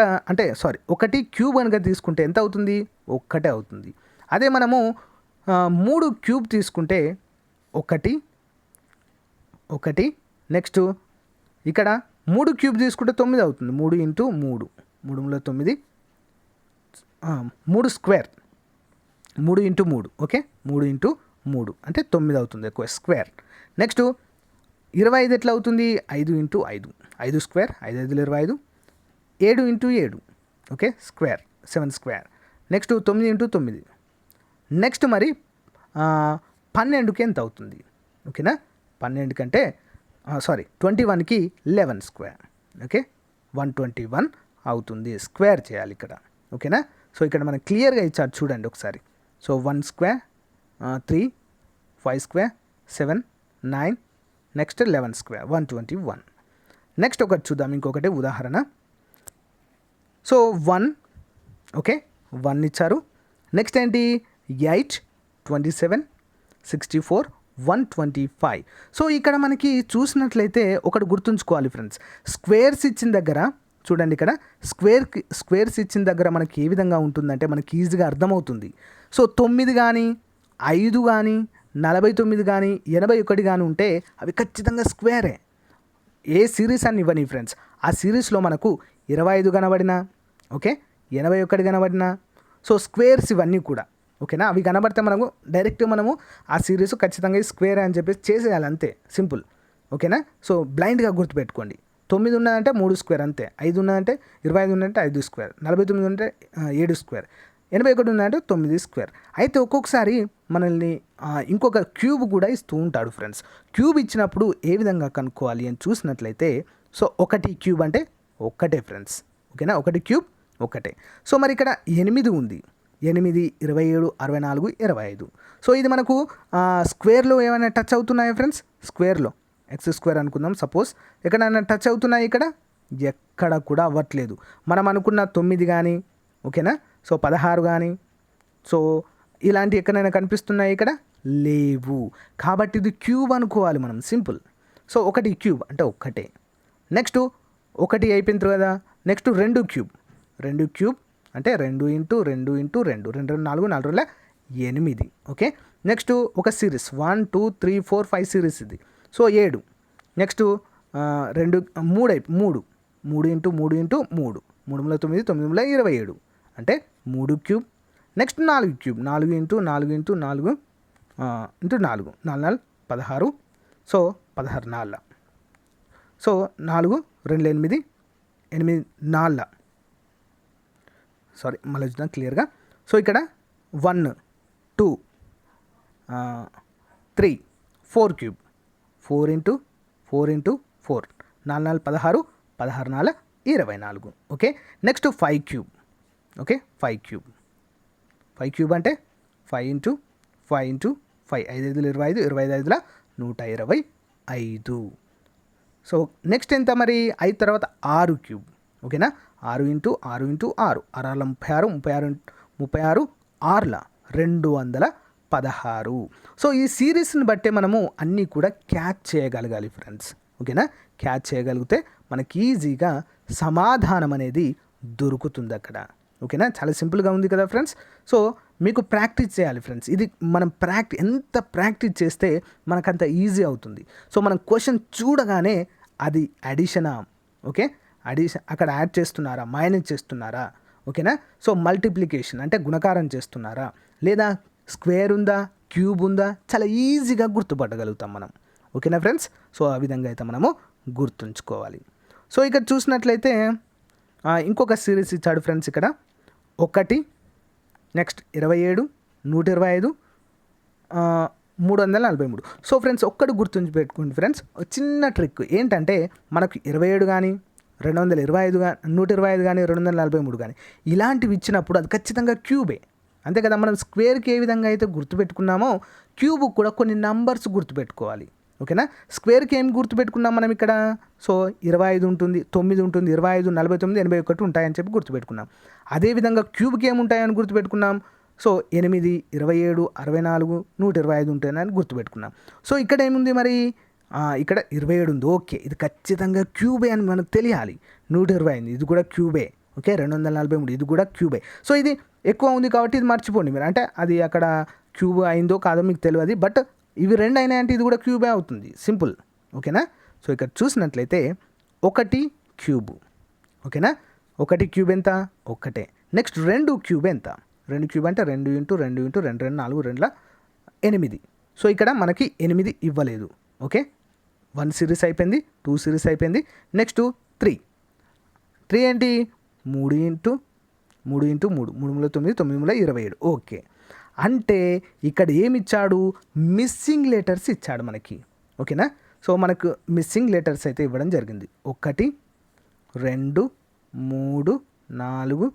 ఒకటి క్యూబ్ కనుక తీసుకుంటే ఎంత అవుతుంది? ఒక్కటే అవుతుంది. అదే మనము 3 క్యూబ్ తీసుకుంటే ఒకటి నెక్స్ట్ ఇక్కడ 3 క్యూబ్ తీసుకుంటే 9 అవుతుంది. 3 into 3 3 9 3 square 3 into 3 okay 3 into 3 అంటే 9 అవుతుంది ఎక్కువ స్క్వేర్. నెక్స్ట్ 25 ఎట్లా అవుతుంది? 5 into 5 5 square 5 5 25 7 into 7 okay square 7 square. Next 9 into 9 next మరి 12కి ఎంత అవుతుంది? ఓకేనా 12 కంటే 21కి 11 స్క్వేర్ ఓకే 121 అవుతుంది. స్క్వేర్ చేయాలి ఇక్కడ ఓకేనా. సో ఇక్కడ మనకు క్లియర్గా ఇచ్చారు చూడండి ఒకసారి. So 1 square 3 5 square 7 9 next 11 square 121. Next ఒకటి చూద్దాం ఇంకొకటి ఉదాహరణ. సో 1 ఓకే 1 ఇచ్చారు. నెక్స్ట్ ఏంటి 8 27 64 125. సో ఇక్కడ మనకి చూసినట్లయితే ఒకటి గుర్తుంచుకోవాలి ఫ్రెండ్స్, స్క్వేర్స్ ఇచ్చిన దగ్గర చూడండి ఇక్కడ స్క్వేర్స్ ఇచ్చిన దగ్గర మనకి ఏ విధంగా ఉంటుందంటే మనకి ఈజీగా అర్థమవుతుంది. సో 9 కానీ 5 కానీ 49 కానీ 81 కానీ ఉంటే అవి ఖచ్చితంగా స్క్వేరే. ఏ సిరీస్ అని ఇవ్వని ఫ్రెండ్స్, ఆ సిరీస్లో మనకు 25 కనబడినా ఓకే 81 కనబడినా సో స్క్వేర్స్ ఇవన్నీ కూడా ఓకేనా. అవి కనబడితే మనము డైరెక్ట్ ఆ సిరీస్ ఖచ్చితంగా స్క్వేర్ అని చెప్పేసి చేసేయాలి అంతే సింపుల్ ఓకేనా. సో బ్లైండ్గా గుర్తుపెట్టుకోండి. 9 ఉన్నదంటే 3 స్క్వేర్ అంతే, 5 ఉన్నదంటే 25 ఉన్నదంటే 5 స్క్వేర్, 49 ఉంటే 7 స్క్వేర్, 81 ఉన్నదంటే 9 స్క్వేర్. అయితే ఒక్కొక్కసారి మనల్ని ఇంకొక క్యూబ్ కూడా ఇస్తూ ఉంటాడు ఫ్రెండ్స్. క్యూబ్ ఇచ్చినప్పుడు ఏ విధంగా కనుక్కోవాలి అని చూసినట్లయితే సో 1 క్యూబ్ అంటే ఒక్కటే ఫ్రెండ్స్ ఓకేనా. 1 క్యూబ్ ఒక్కటే. సో మరి ఇక్కడ 8 ఉంది. 8 27 64 25. సో ఇది మనకు స్క్వేర్లో ఏమైనా టచ్ అవుతున్నాయా ఫ్రెండ్స్? స్క్వేర్లో ఎక్స్ స్క్వేర్ అనుకుందాం సపోజ్, ఎక్కడైనా టచ్ అవుతున్నాయి? ఇక్కడ ఎక్కడ కూడా అవ్వట్లేదు. మనం అనుకున్న 9 కానీ ఓకేనా, సో 16 కానీ సో ఇలాంటి ఎక్కడైనా కనిపిస్తున్నాయి? ఇక్కడ లేవు. కాబట్టి ఇది క్యూబ్ అనుకోవాలి మనం సింపుల్. సో 1 క్యూబ్ అంటే ఒక్కటే. నెక్స్ట్ 1 అయిపోయిన తర్వాత నెక్స్ట్ 2 క్యూబ్ 2 క్యూబ్ అంటే 2 ఇంటూ 2 ఇంటూ 2 2 4 4 8 ఓకే. నెక్స్ట్ ఒక సిరీస్ 1 2 3 4 5 సిరీస్ ఇది. సో 7. నెక్స్ట్ 3 3 ఇంటూ 3 ఇంటూ 3 3 9 9 27 అంటే 3 cube. Next 4 cube 4 into 4 into 4 into 4 4 16 so 16 4 so 4 2 8 8 4 sorry మళ్ళీ చూద్దాం క్లియర్గా. సో ఇక్కడ 1 2 3 4 cube 4 into 4 into 4 4 16 16 24 okay. Next 5 cube okay 5 cube 5 cube అంటే 5 into 5 into 5 5 5 25 25 125. So next ఎంత మరి 5 తర్వాత 6 క్యూబ్ ఓకేనా. 6 ఇంటూ 6 ఇంటూ 6 6 36 36 6 216. సో ఈ సిరీస్ని బట్టే మనము అన్నీ కూడా క్యాచ్ చేయగలగాలి ఫ్రెండ్స్ ఓకేనా. క్యాచ్ చేయగలిగితే మనకి ఈజీగా సమాధానం అనేది దొరుకుతుంది అక్కడ ఓకేనా. చాలా సింపుల్గా ఉంది కదా ఫ్రెండ్స్. సో మీకు ప్రాక్టీస్ చేయాలి ఫ్రెండ్స్. ఇది మనం ఎంత ప్రాక్టీస్ చేస్తే మనకంత ఈజీ అవుతుంది. సో మనం క్వశ్చన్ చూడగానే అది అడిషనా ఓకే, అడిషన్ అక్కడ యాడ్ చేస్తున్నారా, మైనస్ చేస్తున్నారా ఓకేనా. సో మల్టిప్లికేషన్ అంటే గుణకారం చేస్తున్నారా, లేదా స్క్వేర్ ఉందా, క్యూబ్ ఉందా, చాలా ఈజీగా గుర్తుపట్టగలుగుతాం మనం ఓకేనా ఫ్రెండ్స్. సో ఆ విధంగా అయితే మనము గుర్తుంచుకోవాలి. సో ఇక్కడ చూసినట్లయితే ఇంకొక సిరీస్ ఇచ్చాడు ఫ్రెండ్స్ ఇక్కడ 1 నెక్స్ట్ 27 125 343. సో ఫ్రెండ్స్ ఒక్కటి గుర్తుంచి పెట్టుకోండి ఫ్రెండ్స్, చిన్న ట్రిక్ ఏంటంటే మనకు 27 కానీ 225 కానీ 125 కానీ 243 కానీ ఇలాంటివి ఇచ్చినప్పుడు అది ఖచ్చితంగా క్యూబే అంతే కదా. మనం స్క్వేర్కి ఏ విధంగా అయితే గుర్తుపెట్టుకున్నామో క్యూబ్ కూడా కొన్ని నంబర్స్ గుర్తుపెట్టుకోవాలి ఓకేనా. స్క్వేర్కి ఏం గుర్తుపెట్టుకున్నాం మనం ఇక్కడ? సో 25 ఉంటుంది, 9 ఉంటుంది, 25 49 81 ఉంటాయని చెప్పి గుర్తుపెట్టుకున్నాం. అదేవిధంగా క్యూబ్కి ఏముంటాయని గుర్తుపెట్టుకున్నాం? సో 8 27 64 125 ఉంటాయని గుర్తుపెట్టుకున్నాం. సో ఇక్కడ ఏముంది మరి ఇక్కడ 27 ఉంది. ఓకే, ఇది ఖచ్చితంగా క్యూబే అని మనకు తెలియాలి. 120 అయింది, ఇది కూడా క్యూబే. ఓకే, 243 ఇది కూడా క్యూబే. సో ఇది ఎక్కువ ఉంది కాబట్టి ఇది మర్చిపోండి మీరు. అంటే అది అక్కడ క్యూబ్ అయిందో కాదో మీకు తెలియదు, బట్ ఇవి 2 అయినాయంటే ఇది కూడా క్యూబే అవుతుంది. సింపుల్. ఓకేనా. సో ఇక్కడ చూసినట్లయితే 1 క్యూబ్. ఓకేనా, 1 క్యూబ్ ఎంత? 1. నెక్స్ట్ 2 క్యూబ్ ఎంత? 2 క్యూబ్ అంటే 2 ఇంటూ 2 ఇంటూ 2 2 4 2 8. సో ఇక్కడ మనకి 8 ఇవ్వలేదు. ఓకే, 1 సిరీస్ అయిపోయింది, 2 సిరీస్ అయిపోయింది. నెక్స్ట్ 3 ఏంటి? 3 ఇంటూ 3 ఇంటూ 3 3 9 9 27. ఓకే, అంటే ఇక్కడ ఏమి ఇచ్చాడు? మిస్సింగ్ లెటర్స్ ఇచ్చాడు మనకి. ఓకేనా. సో మనకు మిస్సింగ్ లెటర్స్ అయితే ఇవ్వడం జరిగింది. 1 2 3 4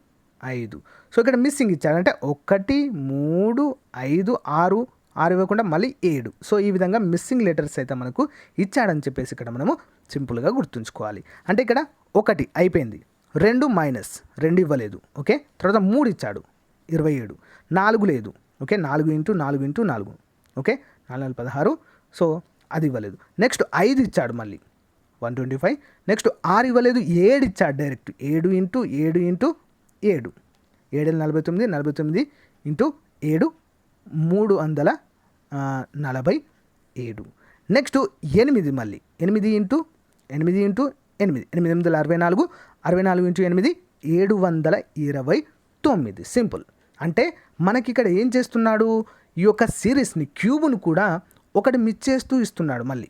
5. సో ఇక్కడ మిస్సింగ్ ఇచ్చాడు అంటే 1 3 5 6 ఇవ్వకుండా మళ్ళీ 7. సో ఈ విధంగా మిస్సింగ్ లెటర్స్ అయితే మనకు ఇచ్చాడని చెప్పేసి ఇక్కడ మనము సింపుల్గా గుర్తుంచుకోవాలి. అంటే ఇక్కడ 1 అయిపోయింది, 2 మైనస్ 2 ఇవ్వలేదు. ఓకే, తర్వాత 3 ఇచ్చాడు 27, 4 లేదు. Okay, 4 into 4 into 4. Okay, 4 16. So అది ఇవ్వలేదు. నెక్స్ట్ 5 ఇచ్చాడు మళ్ళీ 125. నెక్స్ట్ 6 ఇవ్వలేదు, 7 ఇచ్చాడు direct 7 into 7 into 7 7 49 49 into 7 347. Next 8 మళ్ళీ 8 ఇంటూ 8 ఇంటూ 8 8 64 64 ఇంటూ 8 729. సింపుల్. అంటే మనకి ఇక్కడ ఏం చేస్తున్నాడు? ఈ యొక్క సిరీస్ని క్యూబ్ను కూడా ఒకటి మిస్ చేస్తూ ఇస్తున్నాడు. మళ్ళీ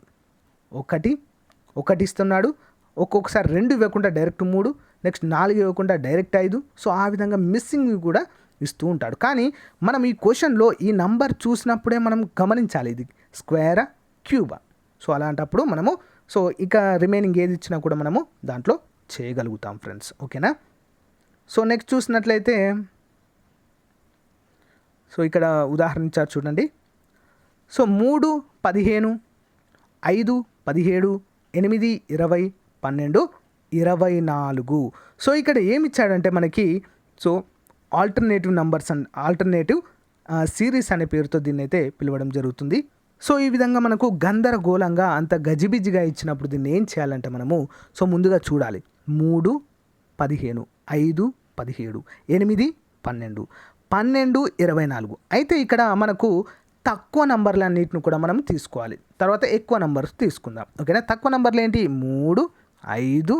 ఒకటి ఇస్తున్నాడు, ఒక్కొక్కసారి 2 ఇవ్వకుండా డైరెక్ట్ 3, నెక్స్ట్ 4 ఇవ్వకుండా డైరెక్ట్ 5. సో ఆ విధంగా మిస్సింగ్ కూడా ఇస్తూ ఉంటాడు. కానీ మనం ఈ క్వశ్చన్లో ఈ నంబర్ చూసినప్పుడే మనం గమనించాలి ఇది స్క్వేరా క్యూబా. సో అలాంటప్పుడు మనము ఇక రిమైనింగ్ ఏది ఇచ్చినా కూడా మనము దాంట్లో చేయగలుగుతాం ఫ్రెండ్స్. ఓకేనా. సో నెక్స్ట్ చూసినట్లయితే ఇక్కడ ఉదాహరణ ఇచ్చారు చూడండి. సో 3 15 5 17 8 20 12 24. సో ఇక్కడ ఏమి ఇచ్చాడంటే మనకి alternative numbers and alternative series అనే పేరుతో దీన్ని అయితే పిలవడం జరుగుతుంది. సో ఈ విధంగా మనకు గందరగోళంగా అంత గజిబిజిగా ఇచ్చినప్పుడు దీన్ని ఏం చేయాలంటే మనము ముందుగా చూడాలి. 3 15 5 17 8 12 12 24. అయితే ఇక్కడ మనకు తక్కువ నంబర్లన్నిటిని కూడా మనం తీసుకోవాలి, తర్వాత ఎక్కువ నంబర్స్ తీసుకుందాం. ఓకేనా. తక్కువ నంబర్లు ఏంటి? 3 5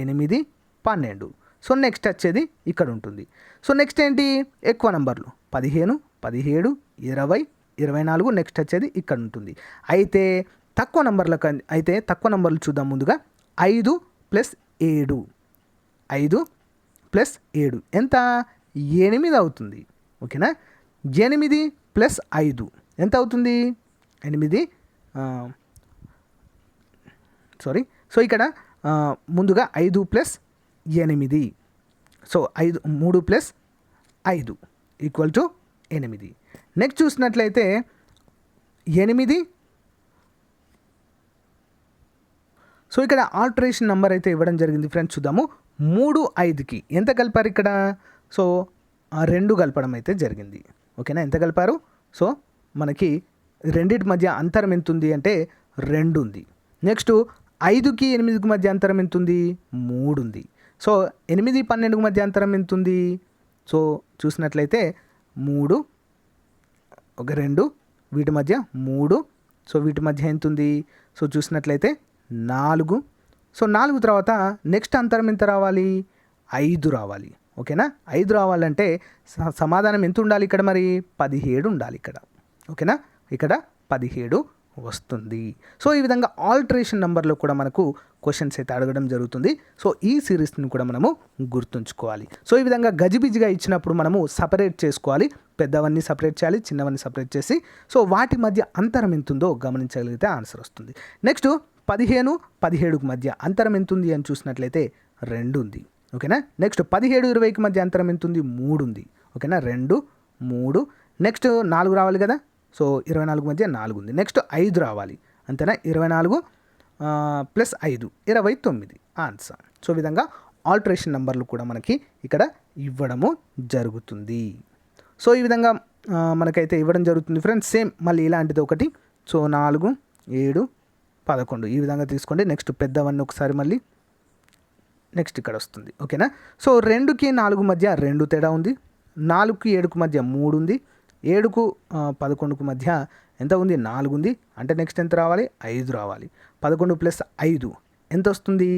8 12. సో నెక్స్ట్ వచ్చేది ఇక్కడ ఉంటుంది. సో నెక్స్ట్ ఏంటి? ఎక్కువ నంబర్లు 15 17 20 24. నెక్స్ట్ వచ్చేది ఇక్కడ ఉంటుంది. అయితే తక్కువ నంబర్లు చూద్దాం ముందుగా. 5 + 7 5 + 7 ఎంత? 8 అవుతుంది. ఓకేనా. 8 + 5 ఎంత అవుతుంది? 8. సో ఇక్కడ ముందుగా 5 + 8. సో 3 + 5 = 8. నెక్స్ట్ చూసినట్లయితే 8. సో ఇక్కడ ఆల్టరేషన్ నెంబర్ అయితే ఇవ్వడం జరిగింది ఫ్రెండ్స్. చూద్దాము. 3 5కి ఎంత కలిపారు ఇక్కడ? సో 2 కలపడం అయితే జరిగింది. ఓకేనా. ఎంత కలిపారు? సో మనకి రెండింటి మధ్య అంతరం ఎంత ఉంది అంటే 2 ఉంది. నెక్స్ట్ 5కి 8కి మధ్య అంతరం ఎంత ఉంది? 3 ఉంది. సో 8 12కి మధ్య అంతరం ఎంత ఉంది? సో చూసినట్లయితే 3 2 వీటి మధ్య 3. సో వీటి మధ్య ఎంత ఉంది? సో చూసినట్లయితే 4. సో 4 తర్వాత నెక్స్ట్ అంతరం ఎంత రావాలి? 5 రావాలి. ఓకేనా. 5 రావాలంటే సమాధానం ఎంత ఉండాలి ఇక్కడ? మరి 17 ఉండాలి ఇక్కడ. ఓకేనా. ఇక్కడ 17 వస్తుంది. సో ఈ విధంగా ఆల్టరేషన్ నెంబర్లో కూడా మనకు క్వశ్చన్స్ అయితే అడగడం జరుగుతుంది. సో ఈ సిరీస్ని కూడా మనము గుర్తుంచుకోవాలి. సో ఈ విధంగా గజిబిజిగా ఇచ్చినప్పుడు మనము సపరేట్ చేసుకోవాలి. పెద్దవన్నీ సపరేట్ చేయాలి, చిన్నవన్నీ సపరేట్ చేసి సో వాటి మధ్య అంతరం ఎంత ఉందో గమనించగలిగితే ఆన్సర్ వస్తుంది. నెక్స్ట్ 15 17కి మధ్య అంతరం ఎంత ఉంది అని చూసినట్లయితే 2 ఉంది. ఓకేనా. నెక్స్ట్ 17 20కి మధ్య అంతరం ఎంత ఉంది? 3 ఉంది. ఓకేనా. 2 3. నెక్స్ట్ 4 రావాలి కదా. సో 24 మధ్య 4 ఉంది. నెక్స్ట్ 5 రావాలి. అంతేనా. 24 + 5 29 ఆన్సర్. సో ఈ విధంగా ఆల్టరేషన్ నెంబర్లు కూడా మనకి ఇక్కడ ఇవ్వడము జరుగుతుంది. సో ఈ విధంగా మనకైతే ఇవ్వడం జరుగుతుంది ఫ్రెండ్స్. సేమ్ మళ్ళీ ఇలాంటిది ఒకటి. సో 4 7 11 ఈ విధంగా తీసుకోండి. నెక్స్ట్ పెద్దవన్నీ ఒకసారి మళ్ళీ నెక్స్ట్ ఇక్కడ వస్తుంది. ఓకేనా. సో 2కి 4 మధ్య 2 తేడా ఉంది. 4కి 7కు మధ్య 3 ఉంది. 7కు 11కు మధ్య ఎంత ఉంది? 4 ఉంది. అంటే నెక్స్ట్ ఎంత రావాలి? 5 రావాలి. 11 ప్లస్ 5 ఎంత వస్తుంది?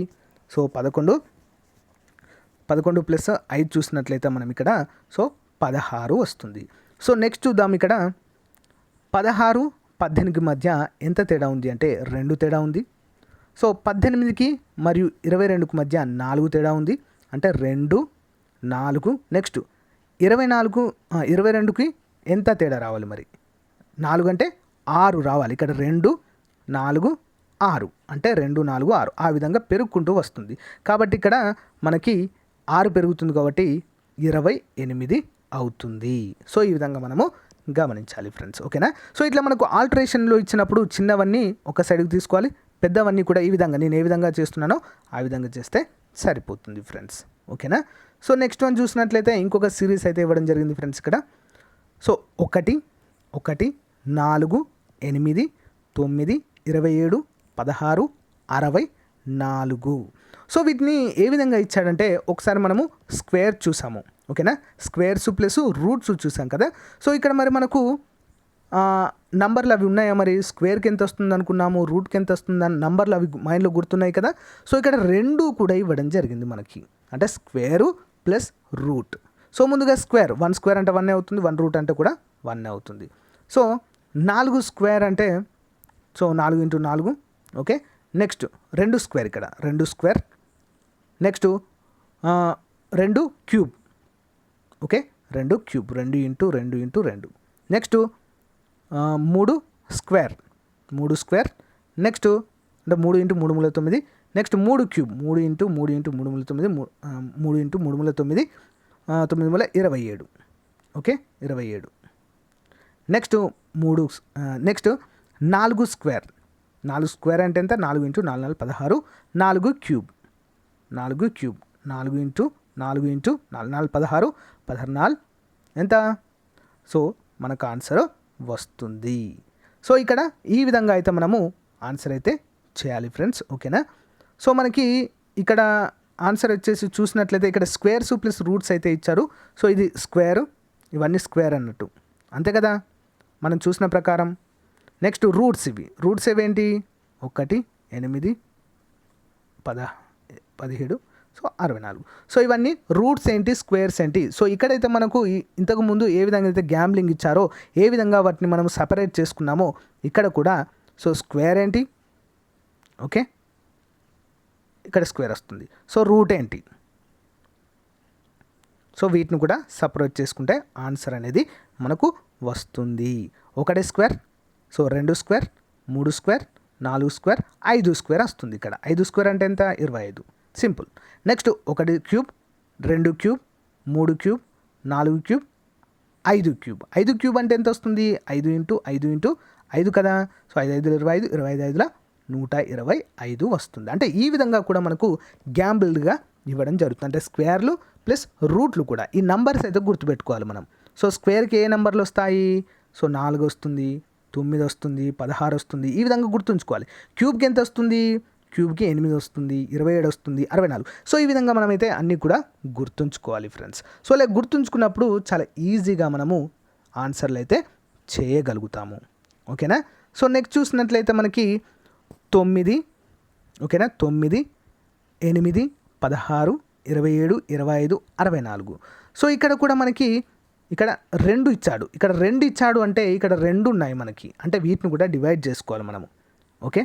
సో 11 ప్లస్ 5 చూసినట్లయితే మనం ఇక్కడ సో 16 వస్తుంది. సో నెక్స్ట్ చూద్దాం. ఇక్కడ 16, 18కి మధ్య ఎంత తేడా ఉంది అంటే 2 తేడా ఉంది. సో 18కి మరియు 22కు మధ్య 4 తేడా ఉంది. అంటే 2, 4. నెక్స్ట్ 22కి ఎంత తేడా రావాలి మరి? 4 అంటే 6 రావాలి. ఇక్కడ 2, 4, 6 అంటే 2, 4, 6 ఆ విధంగా పెరుగుకుంటూ వస్తుంది. కాబట్టి ఇక్కడ మనకి 6 పెరుగుతుంది కాబట్టి 28 అవుతుంది. సో ఈ విధంగా మనము గమనించాలి ఫ్రెండ్స్. ఓకేనా. సో ఇట్లా మనకు ఆల్టరేషన్లో ఇచ్చినప్పుడు చిన్నవన్నీ ఒక సైడ్కి తీసుకోవాలి, పెద్దవన్నీ కూడా ఈ విధంగా నేను ఏ విధంగా చేస్తున్నానో ఆ విధంగా చేస్తే సరిపోతుంది ఫ్రెండ్స్. ఓకేనా. సో నెక్స్ట్ వన్ చూసినట్లయితే ఇంకొక సిరీస్ అయితే ఇవ్వడం జరిగింది ఫ్రెండ్స్ ఇక్కడ. సో 1, 1, 4, 8, 9, 27, 16, 64. సో వీటిని ఏ విధంగా ఇచ్చాడంటే ఒకసారి మనము స్క్వేర్ చూసాము. ఓకేనా. స్క్వేర్స్ ప్లస్ రూట్స్ చూసాం కదా. సో ఇక్కడ మరి మనకు నంబర్లు అవి ఉన్నాయా? మరి స్క్వేర్కి ఎంత వస్తుంది అనుకున్నాము, రూట్కి ఎంత వస్తుంది అని నంబర్లు అవి మైండ్లో గుర్తున్నాయి కదా. సో ఇక్కడ 2 కూడా ఇవ్వడం జరిగింది మనకి, అంటే స్క్వేరు ప్లస్ రూట్. సో ముందుగా స్క్వేర్ 1 స్క్వేర్ అంటే 1 అవుతుంది, 1 రూట్ అంటే కూడా 1 అవుతుంది. సో 4 స్క్వేర్ అంటే సో 4 × 4. ఓకే. నెక్స్ట్ 2 స్క్వేర్, ఇక్కడ 2 square. Next 2 cube. Okay. 2 cube, 2 × 2 × 2. Next 3 square, 3 square. Next అంటే 3 × 3 = 9. Next 3 cube, 3 × 3 × 3 = 9, 3 × 3 = 9, 9 = 27. Okay. 27. Next 4 square. 4 square అంటే ఎంత? 4 × 4 = 16. 4 క్యూబ్, 4 క్యూబ్, 4 × 4 × 4 = 16, 14 ఎంత? సో మనకు ఆన్సర్ వస్తుంది. సో ఇక్కడ ఈ విధంగా అయితే మనము ఆన్సర్ అయితే చేయాలి ఫ్రెండ్స్. ఓకేనా. సో మనకి ఇక్కడ ఆన్సర్ వచ్చేసి చూసినట్లయితే ఇక్కడ స్క్వేర్స్ ప్లస్ రూట్స్ అయితే ఇచ్చారు. సో ఇది స్క్వేర్, ఇవన్నీ స్క్వేర్ అన్నట్టు, అంతే కదా మనం చూసిన ప్రకారం. నెక్స్ట్ రూట్స్, ఇవి రూట్స్ ఏవేంటి? 1, 8, 17, సో 64. సో ఇవన్నీ రూట్స్ ఏంటి, స్క్వేర్స్ ఏంటి. సో ఇక్కడైతే మనకు ఇంతకుముందు ఏ విధంగా అయితే గ్యాంబ్లింగ్ ఇచ్చారో ఏ విధంగా వాటిని మనం సపరేట్ చేసుకున్నామో ఇక్కడ కూడా సో స్క్వేర్ ఏంటి? ఓకే, ఇక్కడ స్క్వేర్ వస్తుంది. సో రూట్ ఏంటి? సో వీటిని కూడా సపరేట్ చేసుకుంటే ఆన్సర్ అనేది మనకు వస్తుంది. 1 square, so 2 square, 3 square, 4 square, 5 square వస్తుంది. ఇక్కడ 5 స్క్వేర్ అంటే ఎంత? 25. Simple. Next 1 cube, 2 cube, 3 cube, 4 cube, 5 cube. 5 cube అంటే ఎంత వస్తుంది? 5 × 5 × 5 కదా. సో 5 × 5 = 25, 25 × 5 = 125 వస్తుంది. అంటే ఈ విధంగా కూడా మనకు గ్యాంబుల్డ్గా ఇవ్వడం జరుగుతుంది. అంటే స్క్వేర్లు ప్లస్ రూట్లు కూడా ఈ నంబర్స్ అయితే గుర్తుపెట్టుకోవాలి మనం. సో స్క్వేర్కి ఏ నెంబర్లు వస్తాయి? సో 4 వస్తుంది, 9 వస్తుంది, 16 వస్తుంది. ఈ విధంగా గుర్తుంచుకోవాలి. క్యూబ్కి ఎంత వస్తుంది? క్యూబ్కి 8 వస్తుంది, 27 వస్తుంది, 64. సో ఈ విధంగా మనమైతే అన్నీ కూడా గుర్తుంచుకోవాలి ఫ్రెండ్స్. సో ఇలా గుర్తుంచుకున్నప్పుడు చాలా ఈజీగా మనము ఆన్సర్లు అయితే చేయగలుగుతాము. ఓకేనా. సో నెక్స్ట్ చూసినట్లయితే మనకి 9, ఓకేనా, 9, 8, 16, 27, 25, 64. సో ఇక్కడ కూడా మనకి ఇక్కడ 2 ఇచ్చాడు. ఇక్కడ 2 ఇచ్చాడు అంటే ఇక్కడ 2 ఉన్నాయి మనకి, అంటే వీటిని కూడా డివైడ్ చేసుకోవాలి మనము. ఓకే,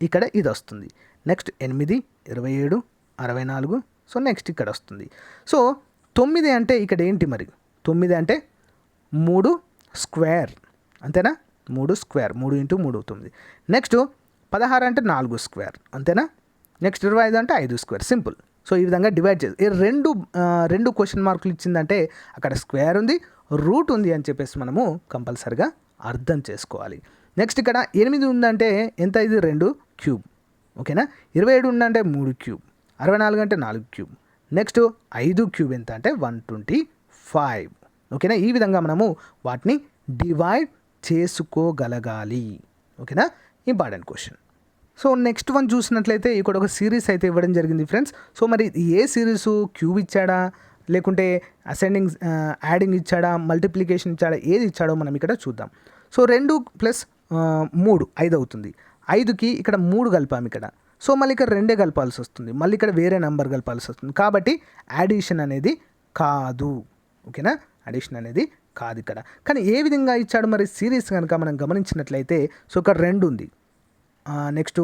ఇక్కడ ఇది వస్తుంది. నెక్స్ట్ 8, 27, 64. సో నెక్స్ట్ ఇక్కడ వస్తుంది. సో 9 అంటే ఇక్కడ ఏంటి మరి? 9 అంటే 3 స్క్వేర్, అంతేనా? 3 స్క్వేర్, 3 × 3 = 9. నెక్స్ట్ 16 అంటే 4 స్క్వేర్, అంతేనా? నెక్స్ట్ 25 అంటే 5 స్క్వేర్. సింపుల్. సో ఈ విధంగా డివైడ్ చేసి ఈ రెండు క్వశ్చన్ మార్కులు ఇచ్చిందంటే అక్కడ స్క్వేర్ ఉంది, రూట్ ఉంది అని చెప్పేసి మనము కంపల్సరిగా అర్థం చేసుకోవాలి. నెక్స్ట్ ఇక్కడ 8 ఉందంటే ఎంత? ఇది 2 క్యూబ్. ఓకేనా. 27 ఉందంటే 3 క్యూబ్, 64 అంటే 4 క్యూబ్. నెక్స్ట్ 5 క్యూబ్ ఎంత అంటే 125. ఓకేనా. ఈ విధంగా మనము వాటిని డివైడ్ చేసుకోగలగాలి. ఓకేనా. Important question. So next one చూసినట్లయితే ఇక్కడ ఒక సిరీస్ అయితే ఇవ్వడం జరిగింది ఫ్రెండ్స్. సో మరి ఏ సిరీసు క్యూబ్ ఇచ్చాడా, లేకుంటే అసెండింగ్ యాడింగ్ ఇచ్చాడా, మల్టిప్లికేషన్ ఇచ్చాడా, ఏది ఇచ్చాడో మనం ఇక్కడ చూద్దాం. సో 2 + 3 5 అవుతుంది. 5కి ఇక్కడ 3 కలిపాము ఇక్కడ. సో మళ్ళీ ఇక్కడ 2 కలపాల్సి వస్తుంది, మళ్ళీ ఇక్కడ వేరే నెంబర్ కలపాల్సి వస్తుంది. కాబట్టి యాడిషన్ అనేది కాదు. ఓకేనా, అడిషన్ అనేది కాదు ఇక్కడ. కానీ ఏ విధంగా ఇచ్చాడు మరి సిరీస్ కనుక మనం గమనించినట్లయితే, సో ఇక్కడ 2 ఉంది, నెక్స్ట్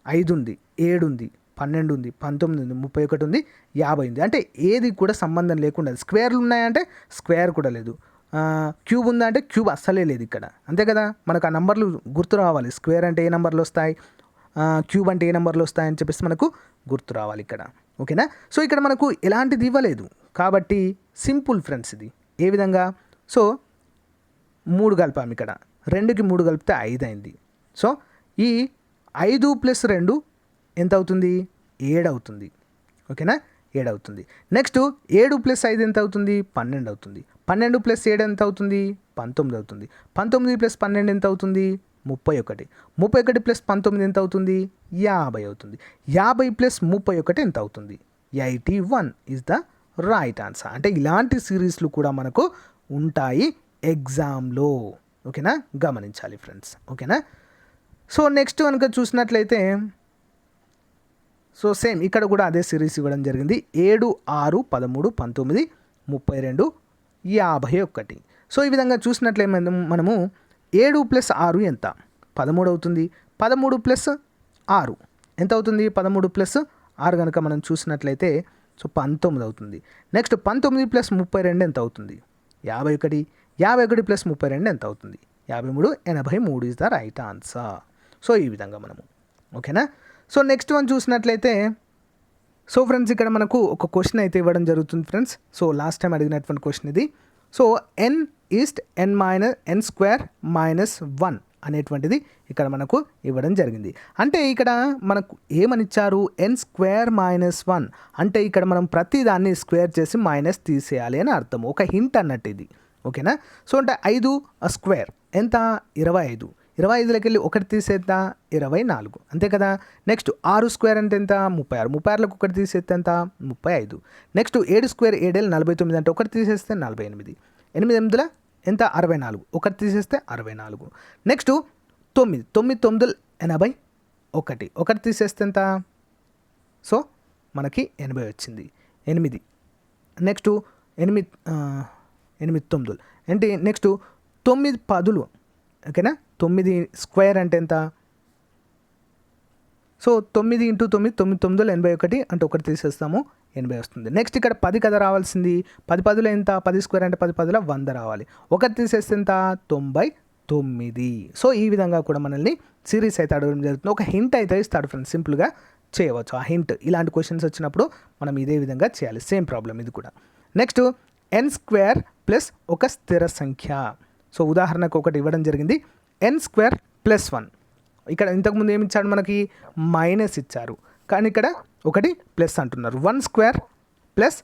5 ఉంది, 7 ఉంది, 12 ఉంది, 19 ఉంది, 31 ఉంది, 50 ఉంది. అంటే ఏది కూడా సంబంధం లేకుండా, స్క్వేర్లు ఉన్నాయంటే స్క్వేర్ కూడా లేదు, క్యూబ్ ఉందా అంటే క్యూబ్ అస్సలే లేదు ఇక్కడ. అంతే కదా, మనకు ఆ నెంబర్లు గుర్తు రావాలి. స్క్వేర్ అంటే ఏ నెంబర్లు వస్తాయి, క్యూబ్ అంటే ఏ నెంబర్లు వస్తాయని చెప్పేసి మనకు గుర్తు రావాలి ఇక్కడ. ఓకేనా. సో ఇక్కడ మనకు ఎలాంటిది ఇవ్వలేదు కాబట్టి సింపుల్ ఫ్రెండ్స్ ఇది. ఏ విధంగా, సో 3 కలిపాము ఇక్కడ, 2కి 3 కలిపితే 5 అయింది. సో ఈ 5 + 2 ఎంత అవుతుంది, 7 అవుతుంది. ఓకేనా, 7 అవుతుంది. నెక్స్ట్ 7 + 5 ఎంత అవుతుంది, 12 అవుతుంది. 12 + 7 ఎంత అవుతుంది, 19 అవుతుంది. 19 + 12 ఎంత అవుతుంది, 31. 31 + 19 ఎంత అవుతుంది, 50 అవుతుంది. 50 + 31 ఎంత అవుతుంది, 81 ఈజ్ ద రైట్ ఆన్సర్. అంటే ఇలాంటి సిరీస్లు కూడా మనకు ఉంటాయి ఎగ్జామ్లో. ఓకేనా, గమనించాలి ఫ్రెండ్స్. ఓకేనా. సో నెక్స్ట్ కనుక చూసినట్లయితే, సో సేమ్ ఇక్కడ కూడా అదే సిరీస్ ఇవ్వడం జరిగింది. 7, 6, 13, 19, 32, 51. సో ఈ విధంగా చూసినట్లయితే మనము 7 + 6 ఎంత, 13 అవుతుంది. 13 + 6 ఎంత అవుతుంది, 13 + 6 కనుక మనం చూసినట్లయితే సో 19 అవుతుంది. నెక్స్ట్ 19 + 32 ఎంత అవుతుంది, 51. 51 + 32 ఎంత అవుతుంది, 53. 83 is the right answer. So ఈ విధంగా మనము. ఓకేనా. సో నెక్స్ట్ వన్ చూసినట్లయితే, సో ఫ్రెండ్స్ ఇక్కడ మనకు ఒక క్వశ్చన్ అయితే ఇవ్వడం జరుగుతుంది ఫ్రెండ్స్. సో లాస్ట్ టైం అడిగినటువంటి క్వశ్చన్ ఇది. సో n ఈస్ట్ n² - 1 అనేటువంటిది ఇక్కడ మనకు ఇవ్వడం జరిగింది. అంటే ఇక్కడ మనకు ఏమని ఇచ్చారు, n² - 1 అంటే ఇక్కడ మనం ప్రతి దాన్ని స్క్వేర్ చేసి మైనస్ తీసేయాలి అని అర్థం. ఒక హింట్ అన్నట్టు ఇది. ఓకేనా. సో అంటే 5 స్క్వేర్ ఎంత, 25. 25లోకి వెళ్ళి 1 తీసేద్దా, 24. అంతే కదా. నెక్స్ట్ 6 స్క్వేర్ అంటే ఎంత, 36. 36లోకి 1 తీసేస్తే ఎంత, 35. నెక్స్ట్ 7 స్క్వేర్ 7 49 అంటే 1 తీసేస్తే 48. 8 8 ఎంత, 64. 1 తీసేస్తే 64. నెక్స్ట్ 9 9 9 81. 1 తీసేస్తే ఎంత, సో మనకి 80 వచ్చింది. 8. నెక్స్ట్ 8 8 9 ఏంటి, నెక్స్ట్ 9 10. ఓకేనా. 9 స్క్వేర్ అంటే ఎంత, సో 9 × 9 9 9 81 అంటే 1 తీసేస్తాము, 80 వస్తుంది. నెక్స్ట్ ఇక్కడ 10 కదా రావాల్సింది. 10 10 ఎంత, 10 స్క్వేర్ అంటే 10 10 100 రావాలి. 1 తీసేస్తే ఎంత, 99. సో ఈ విధంగా కూడా మనల్ని సిరీస్ అయితే అడగడం జరుగుతుంది. ఒక హింట్ అయితే ఇస్తాడు ఫ్రెండ్స్, సింపుల్గా చేయవచ్చు ఆ హింట్. ఇలాంటి క్వశ్చన్స్ వచ్చినప్పుడు మనం ఇదే విధంగా చేయాలి. సేమ్ ప్రాబ్లం ఇది కూడా. నెక్స్ట్ n² + ఒక స్థిర సంఖ్య. సో ఉదాహరణకు ఒకటి ఇవ్వడం జరిగింది, n² + 1. ఇక్కడ ఇంతకుముందు ఏమి ఇచ్చాడు మనకి, మైనస్ ఇచ్చారు, కానీ ఇక్కడ ఒకటి ప్లస్ అంటున్నారు. 1² +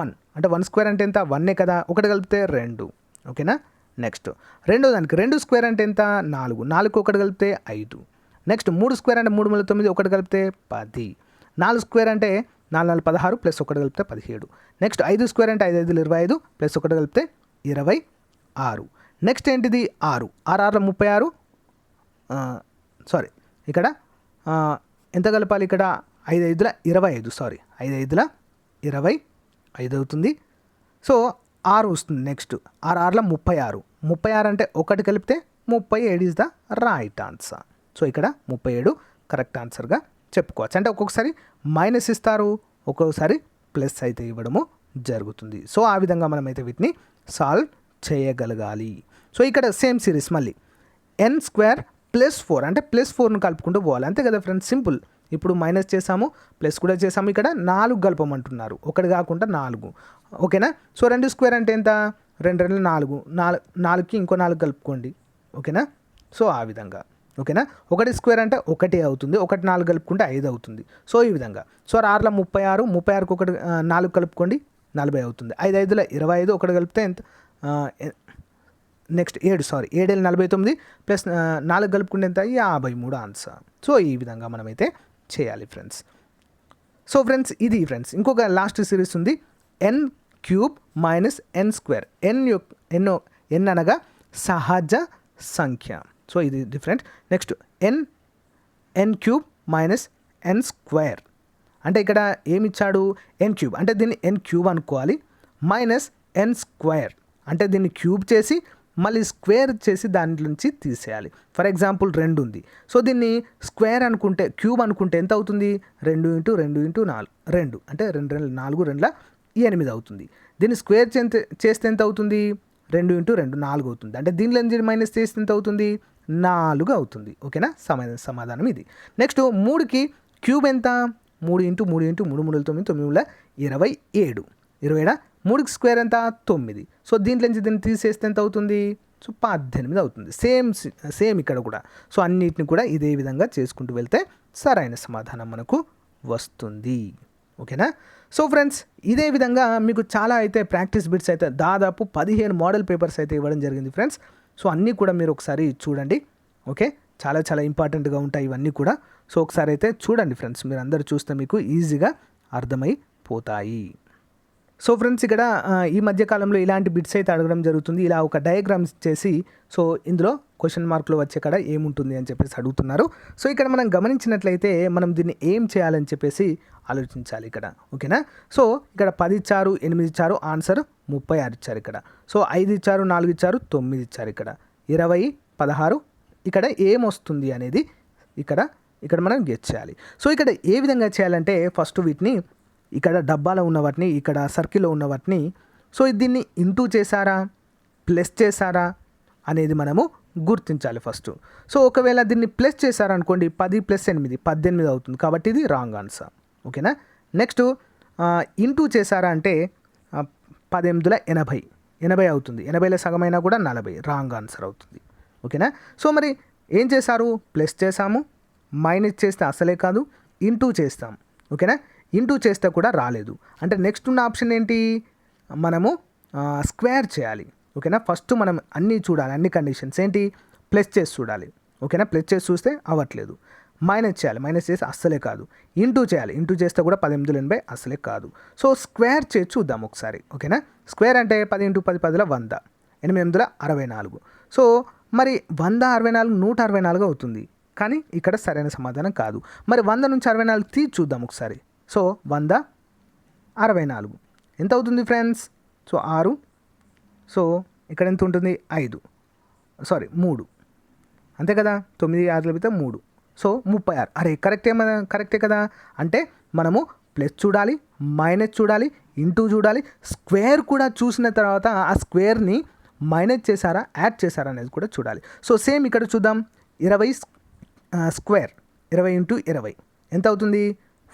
1 అంటే 1² అంటే ఎంత, 1 కదా. 1 కలిపితే 2. ఓకేనా. నెక్స్ట్ రెండో దానికి 2 స్క్వేర్ అంటే ఎంత, 4. 4కి 1 కలిపితే 5. నెక్స్ట్ 3 స్క్వేర్ అంటే 3 × 9 1 కలిపితే 10. 4 స్క్వేర్ అంటే 4 4 16 + 1 కలిపితే 17. నెక్స్ట్ 5 స్క్వేర్ అంటే 5 5 25 + 1 కలిపితే 26. నెక్స్ట్ ఏంటిది, 6 6 6 36. సారీ ఇక్కడ ఎంత కలపాలి, ఇక్కడ 5 5 25. సారీ 5 5 25 అవుతుంది. సో 6 వస్తుంది. నెక్స్ట్ 6 6 36. 36 అంటే 1 కలిపితే 37 is the right answer. So ఇక్కడ 37 కరెక్ట్ ఆన్సర్గా చెప్పుకోవచ్చు. అంటే ఒక్కొక్కసారి మైనస్ ఇస్తారు, ఒక్కొక్కసారి ప్లస్ అయితే ఇవ్వడము జరుగుతుంది. సో ఆ విధంగా మనమైతే వీటిని సాల్వ్ చేయగలగాలి. సో ఇక్కడ సేమ్ సిరీస్ మళ్ళీ n² + 4 అంటే +4ను కలుపుకుంటూ పోవాలి. అంతే కదా ఫ్రెండ్స్, సింపుల్. ఇప్పుడు మైనస్ చేసాము, ప్లస్ కూడా చేసాము. ఇక్కడ 4 కలపమంటున్నారు, 1 కాకుండా 4. ఓకేనా. సో 2 స్క్వేర్ అంటే ఎంత, 2 2 4. 4కి ఇంకో 4 కలుపుకోండి. ఓకేనా. సో ఆ విధంగా. ఓకేనా. 1 స్క్వేర్ అంటే 1 అవుతుంది, 1 4 కలుపుకుంటే 5 అవుతుంది. సో ఈ విధంగా. సో 6 36. 36కి 1 4 కలుపుకోండి, 40 అవుతుంది. 5 5 25. 1 కలిపితే ఎంత, నెక్స్ట్ 7 7 49 ప్లస్ 4 కలుపుకుంటే ఎంత 53 ఆన్సర్. సో ఈ విధంగా మనమైతే చేయాలి ఫ్రెండ్స్. సో ఫ్రెండ్స్ ఇది ఫ్రెండ్స్ ఇంకొక లాస్ట్ సిరీస్ ఉంది ఎన్ క్యూబ్ మైనస్ ఎన్ స్క్వేర్. ఎన్ అనగా సహజ సంఖ్య. సో ఇది different. Next n cube minus ఎన్ స్క్వేర్ అంటే ఇక్కడ ఏమి ఇచ్చాడు ఎన్ క్యూబ్ అంటే దీన్ని ఎన్ క్యూబ్ అనుకోవాలి, మైనస్ ఎన్ స్క్వేర్ అంటే దీన్ని క్యూబ్ చేసి మళ్ళీ స్క్వేర్ చేసి దాని నుంచి తీసేయాలి. ఫర్ ఎగ్జాంపుల్ 2 ఉంది, సో దీన్ని స్క్వేర్ అనుకుంటే క్యూబ్ అనుకుంటే ఎంత అవుతుంది 2 × 2 × 4 2 అంటే 2 2 4 2 8 అవుతుంది. దీన్ని స్క్వేర్ చేస్తే ఎంత అవుతుంది 2 × 2 4 అవుతుంది. అంటే దీనిలో నుంచి మైనస్ చేస్తే ఎంత అవుతుంది 4 అవుతుంది. ఓకేనా, సమాధానం ఇది. నెక్స్ట్ 3కి క్యూబ్ ఎంత 3 × 3 × 3 3 9 9 27 27 3కి స్క్వేర్ ఎంత 9. సో దీంట్లో నుంచి దీన్ని తీసేస్తే ఎంత అవుతుంది సో 18 అవుతుంది. సేమ్ ఇక్కడ కూడా. సో అన్నిటిని కూడా ఇదే విధంగా చేసుకుంటూ వెళ్తే సరైన సమాధానం మనకు వస్తుంది. ఓకేనా. సో ఫ్రెండ్స్ ఇదే విధంగా మీకు చాలా అయితే ప్రాక్టీస్ బిట్స్ అయితే దాదాపు 15 మోడల్ పేపర్స్ అయితే ఇవ్వడం జరిగింది ఫ్రెండ్స్. సో అన్నీ కూడా మీరు ఒకసారి చూడండి. ఓకే, చాలా చాలా ఇంపార్టెంట్గా ఉంటాయి ఇవన్నీ కూడా. సో ఒకసారి అయితే చూడండి ఫ్రెండ్స్, మీరు అందరూ చూస్తే మీకు ఈజీగా అర్థమైపోతాయి. సో ఫ్రెండ్స్ ఇక్కడ ఈ మధ్యకాలంలో ఇలాంటి బిట్స్ అయితే అడగడం జరుగుతుంది. ఇలా ఒక డయాగ్రామ్స్ చేసి సో ఇందులో క్వశ్చన్ మార్క్లో వచ్చే కాడ ఏముంటుంది అని చెప్పేసి అడుగుతున్నారు. సో ఇక్కడ మనం గమనించినట్లయితే మనం దీన్ని ఏం చేయాలని చెప్పేసి ఆలోచించాలి ఇక్కడ. ఓకేనా. సో ఇక్కడ 10 ఇచ్చారు, 8 ఇచ్చారు, ఆన్సర్ 36 ఇచ్చారు ఇక్కడ. సో 5 ఇచ్చారు, 4 ఇచ్చారు, 9 ఇచ్చారు ఇక్కడ. 20 16 ఇక్కడ ఏమొస్తుంది అనేది ఇక్కడ మనం గెస్ చేయాలి. సో ఇక్కడ ఏ విధంగా చేయాలంటే ఫస్ట్ వీటిని ఇక్కడ డబ్బాలో ఉన్న వాటిని ఇక్కడ సర్కిల్లో ఉన్న వాటిని సో దీన్ని ఇంటూ చేశారా ప్లస్ చేశారా అనేది మనము గుర్తించాలి ఫస్ట్. సో ఒకవేళ దీన్ని ప్లస్ చేశారనుకోండి 10 + 8 18 అవుతుంది, కాబట్టి ఇది రాంగ్ ఆన్సర్. ఓకేనా. నెక్స్ట్ ఇంటూ చేశారా అంటే 18 80 80 అవుతుంది, 80లో సగమైనా కూడా 40 రాంగ్ ఆన్సర్ అవుతుంది. ఓకేనా. సో మరి ఏం చేశారు ప్లస్ చేసాము, మైనస్ చేస్తే అసలే కాదు, ఇంటూ చేస్తాం. ఓకేనా. ఇంటూ చేస్తే కూడా రాలేదు అంటే నెక్స్ట్ ఉన్న ఆప్షన్ ఏంటి మనము స్క్వేర్ చేయాలి. ఓకేనా. ఫస్ట్ మనం అన్నీ చూడాలి, అన్ని కండిషన్స్ ఏంటి ప్లస్ చేసి చూడాలి. ఓకేనా. ప్లస్ చేసి చూస్తే అవ్వట్లేదు, మైనస్ చేయాలి, మైనస్ చేసి అస్సలే కాదు, ఇంటూ చేయాలి, ఇంటూ చేస్తే కూడా 18 80 అస్సలే కాదు. సో స్క్వేర్ చేసి చూద్దాం ఒకసారి. ఓకేనా. స్క్వేర్ అంటే 10 × 10 10 100 8 64. సో మరి 100 64 164 అవుతుంది, కానీ ఇక్కడ సరైన సమాధానం కాదు. మరి 100 నుంచి 64 తీసి చూద్దాం ఒకసారి. సో 100 64 ఎంత అవుతుంది ఫ్రెండ్స్ సో 6. సో ఇక్కడ ఎంత ఉంటుంది 3 అంతే కదా, 9 6 3 సో 36. అరే కరెక్టే కదా. అంటే మనము ప్లస్ చూడాలి, మైనస్ చూడాలి, ఇంటూ చూడాలి, స్క్వేర్ కూడా చూసిన తర్వాత ఆ స్క్వేర్ని మైనస్ చేశారా యాడ్ చేశారా అనేది కూడా చూడాలి. సో సేమ్ ఇక్కడ చూద్దాం 20 స్క్వేర్ 20 × 20 ఎంత అవుతుంది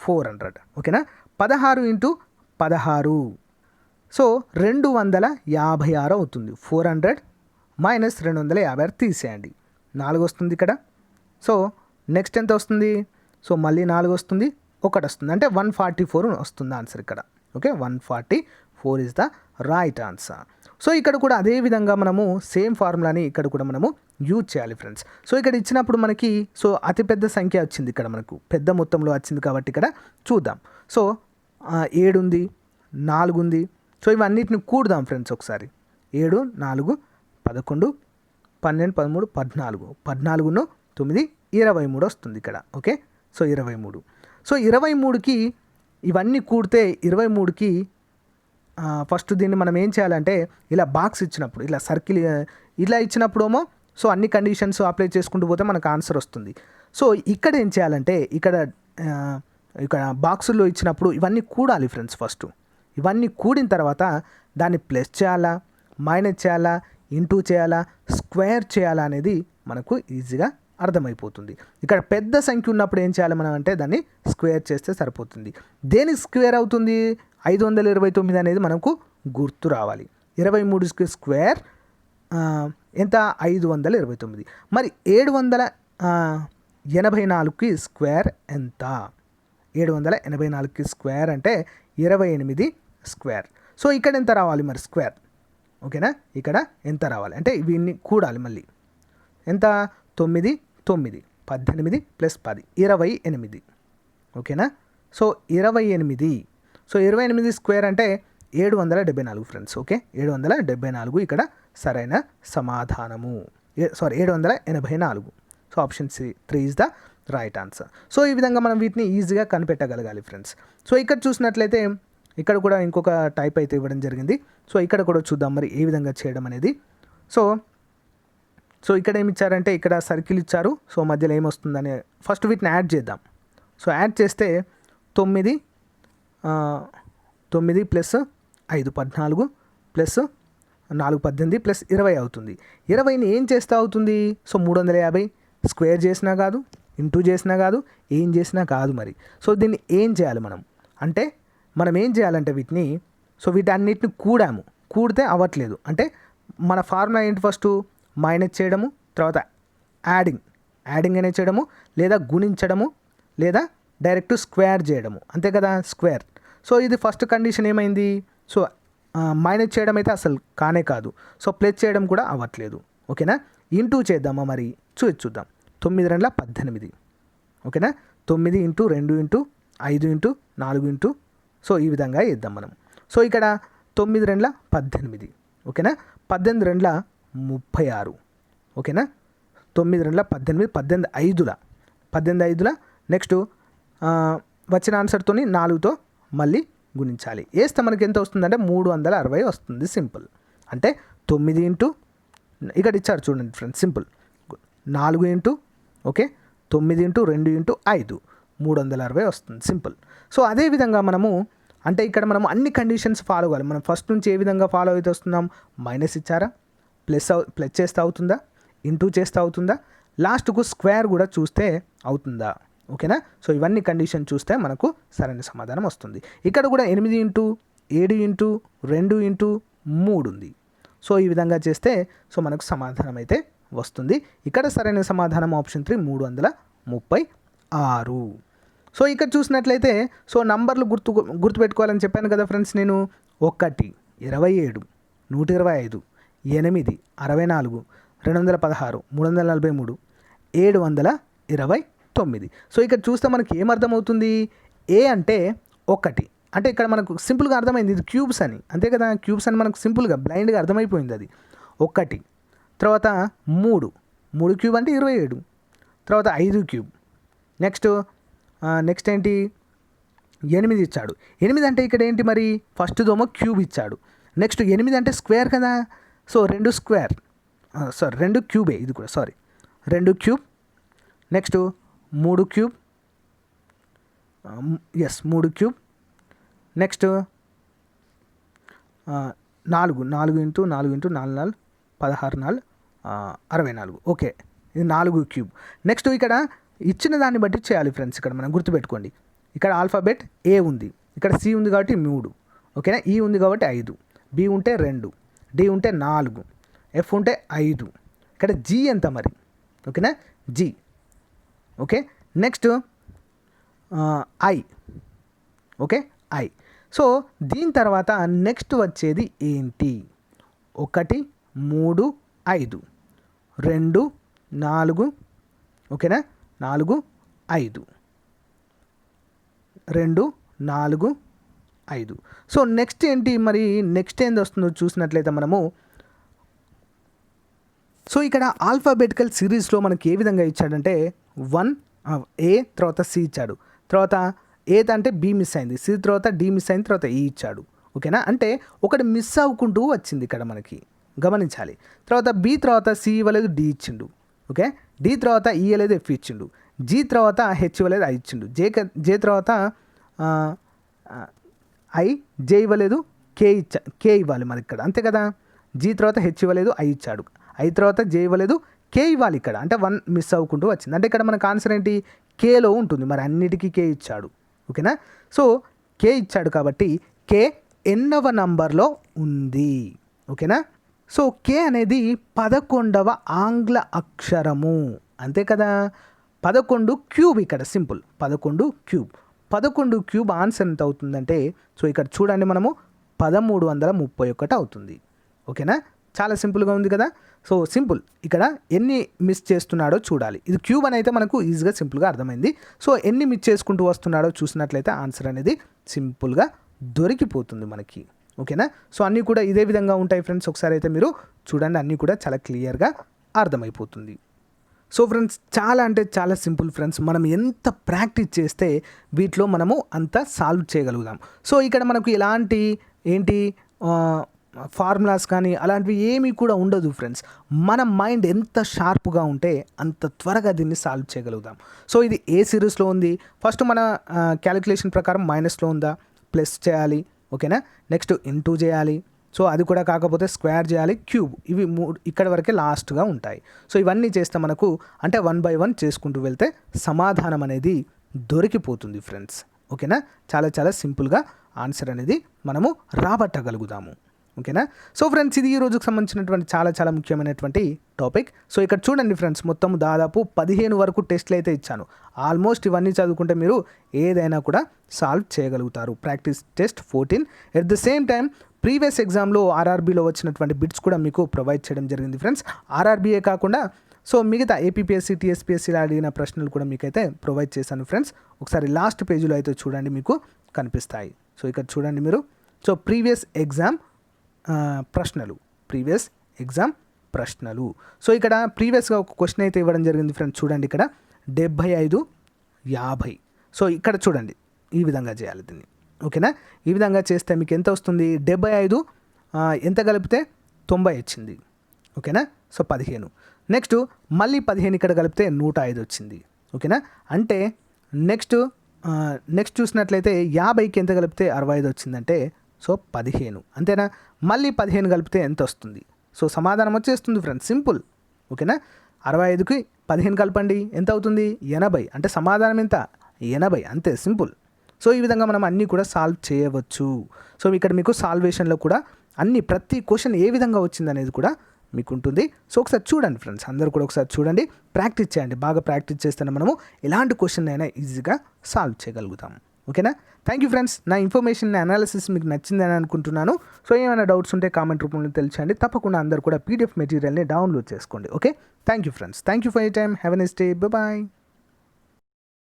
400. ఓకేనా. 16 × 16 సో 256 అవుతుంది. 400 మైనస్ 256 తీసేయండి, 4 వస్తుంది ఇక్కడ. సో నెక్స్ట్ ఎంత వస్తుంది సో మళ్ళీ 4 వస్తుంది, 1 వస్తుంది, అంటే 144 వస్తుంది ఆన్సర్ ఇక్కడ. Okay, 144 is the right answer. So ఇక్కడ కూడా అదే విధంగా మనము సేమ్ ఫార్ములాని ఇక్కడ కూడా మనము యూజ్ చేయాలి ఫ్రెండ్స్. సో ఇక్కడ ఇచ్చినప్పుడు మనకి సో అతిపెద్ద సంఖ్య వచ్చింది, ఇక్కడ మనకు పెద్ద మొత్తంలో వచ్చింది కాబట్టి ఇక్కడ చూద్దాం. సో 7 ఉంది, 4 ఉంది. సో ఇవన్నిటిని కూడదాం ఫ్రెండ్స్ ఒకసారి. 7 4 11 12 13 14 14 9 23 వస్తుంది ఇక్కడ. Okay, so 23. సో 23కి ఇవన్నీ కూడితే 23కి ఫస్ట్ దీన్ని మనం ఏం చేయాలంటే ఇలా బాక్స్ ఇచ్చినప్పుడు ఇలా సర్కిల్ ఇలా ఇచ్చినప్పుడేమో సో అన్ని కండిషన్స్ అప్లై చేసుకుంటూ పోతే మనకు ఆన్సర్ వస్తుంది. సో ఇక్కడ ఏం చేయాలంటే ఇక్కడ బాక్సుల్లో ఇచ్చినప్పుడు ఇవన్నీ కూడాలి ఫ్రెండ్స్. ఫస్ట్ ఇవన్నీ కూడిన తర్వాత దాన్ని ప్లస్ చేయాలా, మైనస్ చేయాలా, ఇంటూ చేయాలా, స్క్వేర్ చేయాలా అనేది మనకు ఈజీగా అర్థమైపోతుంది. ఇక్కడ పెద్ద సంఖ్య ఉన్నప్పుడు ఏం చేయాలి మనం అంటే దాన్ని స్క్వేర్ చేస్తే సరిపోతుంది. దేనికి స్క్వేర్ అవుతుంది 529 అనేది మనకు గుర్తు రావాలి. 23కి స్క్వేర్ ఎంత 529. మరి 784కి స్క్వేర్ ఎంత 784కి స్క్వేర్ అంటే 28 స్క్వేర్. సో ఇక్కడ ఎంత రావాలి మరి స్క్వేర్ ఓకేనా. ఇక్కడ ఎంత రావాలి అంటే వీన్ని కూడాలి మళ్ళీ. ఎంత 9 9 18 + 10 28. ఓకేనా. సో 28. సో 28 స్క్వేర్ అంటే 774 ఫ్రెండ్స్. ఓకే, 774 ఇక్కడ సరైన సమాధానము. 784. So option 3 is the right answer. So ఈ విధంగా మనం వీటిని ఈజీగా కనిపెట్టగలగాలి ఫ్రెండ్స్. సో ఇక్కడ చూసినట్లయితే ఇక్కడ కూడా ఇంకొక టైప్ అయితే ఇవ్వడం జరిగింది. సో ఇక్కడ కూడా చూద్దాం మరి ఏ విధంగా చేయడం అనేది. సో ఇక్కడ ఏమి ఇచ్చారంటే ఇక్కడ సర్కిల్ ఇచ్చారు. సో మధ్యలో ఏమొస్తుందని ఫస్ట్ వీటిని యాడ్ చేద్దాం. సో యాడ్ చేస్తే 9 + 5 14 + 4 18 + 20 అవుతుంది. 20ని ఏం చేస్తే అవుతుంది? సో 350 స్క్వేర్ చేసినా కాదు, ఇంటూ చేసినా కాదు, ఏం చేసినా కాదు మరి. సో దీన్ని ఏం చేయాలి మనం అంటే మనం ఏం చేయాలంటే వీటన్నిటిని కూడితే అవ్వట్లేదు. అంటే మన ఫార్ములా ఏంటి? ఫస్ట్ మైనస్ చేయడము, తర్వాత యాడింగ్ అనేది చేయడము, లేదా గుణించడము, లేదా డైరెక్ట్ స్క్వేర్ చేయడము, అంతే కదా, స్క్వేర్. సో ఇది ఫస్ట్ కండిషన్ ఏమైంది? సో మైనస్ చేయడం అయితే అసలు కానే కాదు. సో ప్లస్ చేయడం కూడా అవ్వట్లేదు. ఓకేనా. ఇంటూ చేద్దామా మరి? చూద్దాం. 9 2 18. ఓకేనా. 9 × 2 × 5 × 4 × సో ఈ విధంగా ఇద్దాం మనం. సో ఇక్కడ 9 2 18. ఓకేనా. 18 2 36. ఓకేనా. 9 2 18 18 5 నెక్స్ట్ వచ్చిన ఆన్సర్తో 4తో మళ్ళీ గుణించాలి. వేస్తే మనకి ఎంత వస్తుందంటే 360 వస్తుంది. సింపుల్. అంటే 9 × ఇక్కడ ఇచ్చారు చూడండి ఫ్రెండ్స్, సింపుల్. 4 × ఓకే 9 × 2 × 5 360 వస్తుంది. సింపుల్. సో అదేవిధంగా మనము అంటే ఇక్కడ మనము అన్ని కండిషన్స్ ఫాలో అవ్వాలి. మనం ఫస్ట్ నుంచి ఏ విధంగా ఫాలో అయితే వస్తున్నాం? మైనస్ ఇచ్చారా, ప్లస్ చేస్తే అవుతుందా, ఇంటూ చేస్తే అవుతుందా, లాస్ట్కు స్క్వేర్ కూడా చూస్తే అవుతుందా? ఓకేనా. సో ఇవన్నీ కండిషన్ చూస్తే మనకు సరైన సమాధానం వస్తుంది. ఇక్కడ కూడా 8 × 7 × 2 × 3 ఉంది. సో ఈ విధంగా చేస్తే సో మనకు సమాధానం అయితే వస్తుంది. ఇక్కడ సరైన సమాధానం ఆప్షన్ 3 336. సో ఇక్కడ చూసినట్లయితే సో నంబర్లు గుర్తుపెట్టుకోవాలని చెప్పాను కదా ఫ్రెండ్స్ నేను. 1 27 125 8 64 216 343 729. సో ఇక్కడ చూస్తే మనకి ఏమర్థమవుతుంది? ఏ అంటే 1 అంటే ఇక్కడ మనకు సింపుల్గా అర్థమైంది, ఇది క్యూబ్స్ అని, అంతే కదా. క్యూబ్స్ అని మనకు సింపుల్గా బ్లైండ్గా అర్థమైపోయింది అది. 1 తర్వాత 3 క్యూబ్ అంటే 27, తర్వాత 5 క్యూబ్, నెక్స్ట్ ఏంటి 8 ఇచ్చాడు. 8 అంటే ఇక్కడ ఏంటి మరి? ఫస్ట్ దోమో క్యూబ్ ఇచ్చాడు. నెక్స్ట్ 8 అంటే స్క్వేర్ కదా. సో 2 స్క్వేర్, 2 క్యూబే ఇది కూడా, 2 cube, next 3 cube, 3 cube, next 4 × 4 × 4 4 16 64. Okay, ఇది 4 క్యూబ్. నెక్స్ట్ ఇక్కడ ఇచ్చిన దాన్ని బట్టి చేయాలి ఫ్రెండ్స్. ఇక్కడ మనం గుర్తుపెట్టుకోండి, ఇక్కడ ఆల్ఫాబెట్ ఏ ఉంది, ఇక్కడ సి ఉంది కాబట్టి 3, ఓకేనా. ఈ ఉంది కాబట్టి 5, బి ఉంటే 2, డి ఉంటే 4, ఎఫ్ ఉంటే 5. ఇక్కడ జీ ఎంత మరి? ఓకేనా, G. Okay, next I. Okay, I. So దీని తర్వాత నెక్స్ట్ వచ్చేది ఏంటి? 1 3 5 2 4, ఓకేనా, 4 5 2 4 5. సో నెక్స్ట్ ఏంటి మరి? నెక్స్ట్ ఏంది వస్తుందో చూసినట్లయితే మనము సో ఇక్కడ ఆల్ఫాబెటికల్ సిరీస్లో మనకి ఏ విధంగా ఇచ్చాడంటే 1 ఏ తర్వాత సి ఇచ్చాడు, తర్వాత ఏ అంటే బి మిస్ అయింది, సి తర్వాత డి మిస్ అయింది, తర్వాత ఈ ఇచ్చాడు. ఓకేనా. అంటే ఒకటి మిస్ అవ్వకుంటూ వచ్చింది ఇక్కడ మనకి, గమనించాలి. తర్వాత బి తర్వాత సి ఇవ్వలేదు, డి ఇచ్చిండు. ఓకే, డి తర్వాత ఈ ఇవ్వలేదు, ఎఫ్ ఇచ్చిండు. జీ తర్వాత హెచ్ ఇవ్వలేదు, ఐ ఇచ్చిండు. జే తర్వాత జే ఇవ్వలేదు, కే ఇవ్వాలి మరి ఇక్కడ, అంతే కదా. జీ తర్వాత హెచ్ ఇవ్వలేదు, ఐ ఇచ్చాడు. ఐ తర్వాత జే ఇవ్వలేదు, కే ఇవ్వాలి ఇక్కడ, అంటే 1 మిస్ అవ్వకుంటూ వచ్చింది. అంటే ఇక్కడ మనకు ఆన్సర్ ఏంటి? కేలో ఉంటుంది. మరి అన్నిటికీ కే ఇచ్చాడు. ఓకేనా. సో కే ఇచ్చాడు కాబట్టి కే ఎన్నవ నంబర్లో ఉంది? ఓకేనా. సో కే అనేది 11వ ఆంగ్ల అక్షరము, అంతే కదా. 11 క్యూబ్ ఇక్కడ, సింపుల్. 11 క్యూబ్. 11 క్యూబ్ ఆన్సర్ ఎంత అవుతుందంటే సో ఇక్కడ చూడండి మనము 1331 అవుతుంది. ఓకేనా, చాలా సింపుల్గా ఉంది కదా. సో సింపుల్, ఇక్కడ ఎన్ని మిస్ చేస్తున్నాడో చూడాలి. ఇది క్యూబ్ అని అయితే మనకు ఈజీగా సింపుల్గా అర్థమైంది. సో ఎన్ని మిస్ చేసుకుంటూ వస్తున్నాడో చూసినట్లయితే ఆన్సర్ అనేది సింపుల్గా దొరికిపోతుంది మనకి. ఓకేనా, సో అన్నీ కూడా ఇదే విధంగా ఉంటాయి ఫ్రెండ్స్. ఒకసారి అయితే మీరు చూడండి, అన్నీ కూడా చాలా క్లియర్గా అర్థమైపోతుంది. సో ఫ్రెండ్స్, చాలా అంటే చాలా సింపుల్ ఫ్రెండ్స్. మనం ఎంత ప్రాక్టీస్ చేస్తే వీటిలో మనము అంత సాల్వ్ చేయగలుగుతాం. సో ఇక్కడ మనకు ఎలాంటి ఫార్ములాస్ కానీ అలాంటివి ఏమీ కూడా ఉండదు ఫ్రెండ్స్. మన మైండ్ ఎంత షార్ప్గా ఉంటే అంత త్వరగా దీన్ని సాల్వ్ చేయగలుగుతాం. సో ఇది ఏ సిరీస్లో ఉంది, ఫస్ట్ మన క్యాలిక్యులేషన్ ప్రకారం మైనస్లో ఉందా, ప్లస్ చేయాలి. ఓకేనా, నెక్స్ట్ ఇంటూ చేయాలి. సో అది కూడా కాకపోతే స్క్వేర్ చేయాలి, క్యూబ్. ఇవి ఇక్కడ వరకే లాస్ట్గా ఉంటాయి. సో ఇవన్నీ చేస్తే మనకు అంటే 1 by 1 చేసుకుంటూ వెళ్తే సమాధానం అనేది దొరికిపోతుంది ఫ్రెండ్స్. ఓకేనా, చాలా చాలా సింపుల్గా ఆన్సర్ అనేది మనము రాబట్టగలుగుతాము. ఓకేనా, సో ఫ్రెండ్స్, ఇది ఈ రోజుకు సంబంధించినటువంటి చాలా చాలా ముఖ్యమైనటువంటి టాపిక్. సో ఇక్కడ చూడండి ఫ్రెండ్స్, మొత్తం దాదాపు 15 వరకు టెస్ట్లు అయితే ఇచ్చాను. ఆల్మోస్ట్ ఇవన్నీ చదువుకుంటే మీరు ఏదైనా కూడా సాల్వ్ చేయగలుగుతారు. Practice test 14. At the same time previous ఎగ్జామ్లో ఆర్ఆర్బీలో వచ్చినటువంటి బిట్స్ కూడా మీకు ప్రొవైడ్ చేయడం జరిగింది ఫ్రెండ్స్. ఆర్ఆర్బీయే కాకుండా సో మిగతా ఏపీపీఎస్సీ, టీఎస్పీఎస్సీలో అడిగిన ప్రశ్నలు కూడా మీకైతే ప్రొవైడ్ చేశాను ఫ్రెండ్స్. ఒకసారి లాస్ట్ పేజీలో అయితే చూడండి, మీకు కనిపిస్తాయి. సో ఇక్కడ చూడండి మీరు. సో ప్రీవియస్ ఎగ్జామ్ ప్రశ్నలు. సో ఇక్కడ ప్రీవియస్గా ఒక క్వశ్చన్ అయితే ఇవ్వడం జరిగింది ఫ్రెండ్స్. చూడండి ఇక్కడ 75, 50. సో ఇక్కడ చూడండి, ఈ విధంగా చేయాలి దీన్ని. ఓకేనా, ఈ విధంగా చేస్తే మీకు ఎంత వస్తుంది? 75 ఎంత కలిపితే 90 వచ్చింది. ఓకేనా, సో 15. నెక్స్ట్ మళ్ళీ 15 ఇక్కడ కలిపితే 105 వచ్చింది. ఓకేనా, అంటే నెక్స్ట్ చూసినట్లయితే 50కి ఎంత కలిపితే 65 వచ్చిందంటే సో 15. అంతేనా, మళ్ళీ 15 కలిపితే ఎంత వస్తుంది? సో సమాధానం వచ్చేస్తుంది ఫ్రెండ్స్, సింపుల్. ఓకేనా, 65కి 15 కలపండి, ఎంత అవుతుంది? 80. అంటే సమాధానం ఎంత? 80. అంతే, సింపుల్. సో ఈ విధంగా మనం అన్నీ కూడా సాల్వ్ చేయవచ్చు. సో ఇక్కడ మీకు సాల్వేషన్లో కూడా ప్రతి క్వశ్చన్ ఏ విధంగా వచ్చింది అనేది కూడా మీకు ఉంటుంది. సో ఒకసారి చూడండి ఫ్రెండ్స్, అందరూ కూడా ఒకసారి చూడండి, ప్రాక్టీస్ చేయండి. బాగా ప్రాక్టీస్ చేస్తేనే మనము ఎలాంటి క్వశ్చన్ అయినా ఈజీగా సాల్వ్ చేయగలుగుతాం. ఓకేనా, థ్యాంక్ యూ ఫ్రెండ్స్. నా ఇన్ఫర్మేషన్, నా అనాలిసిస్ మీకు నచ్చిందని అనుకుంటున్నాను. సో ఏమైనా డౌట్స్ ఉంటే కామెంట్ రూపంలో తెలియచేయండి. తప్పకుండా అందరూ కూడా పీడిఎఫ్ మెటీరియల్ని డౌన్లోడ్ చేసుకోండి. Okay, thank you friends. Thank you for your time. Have a nice day. Bye.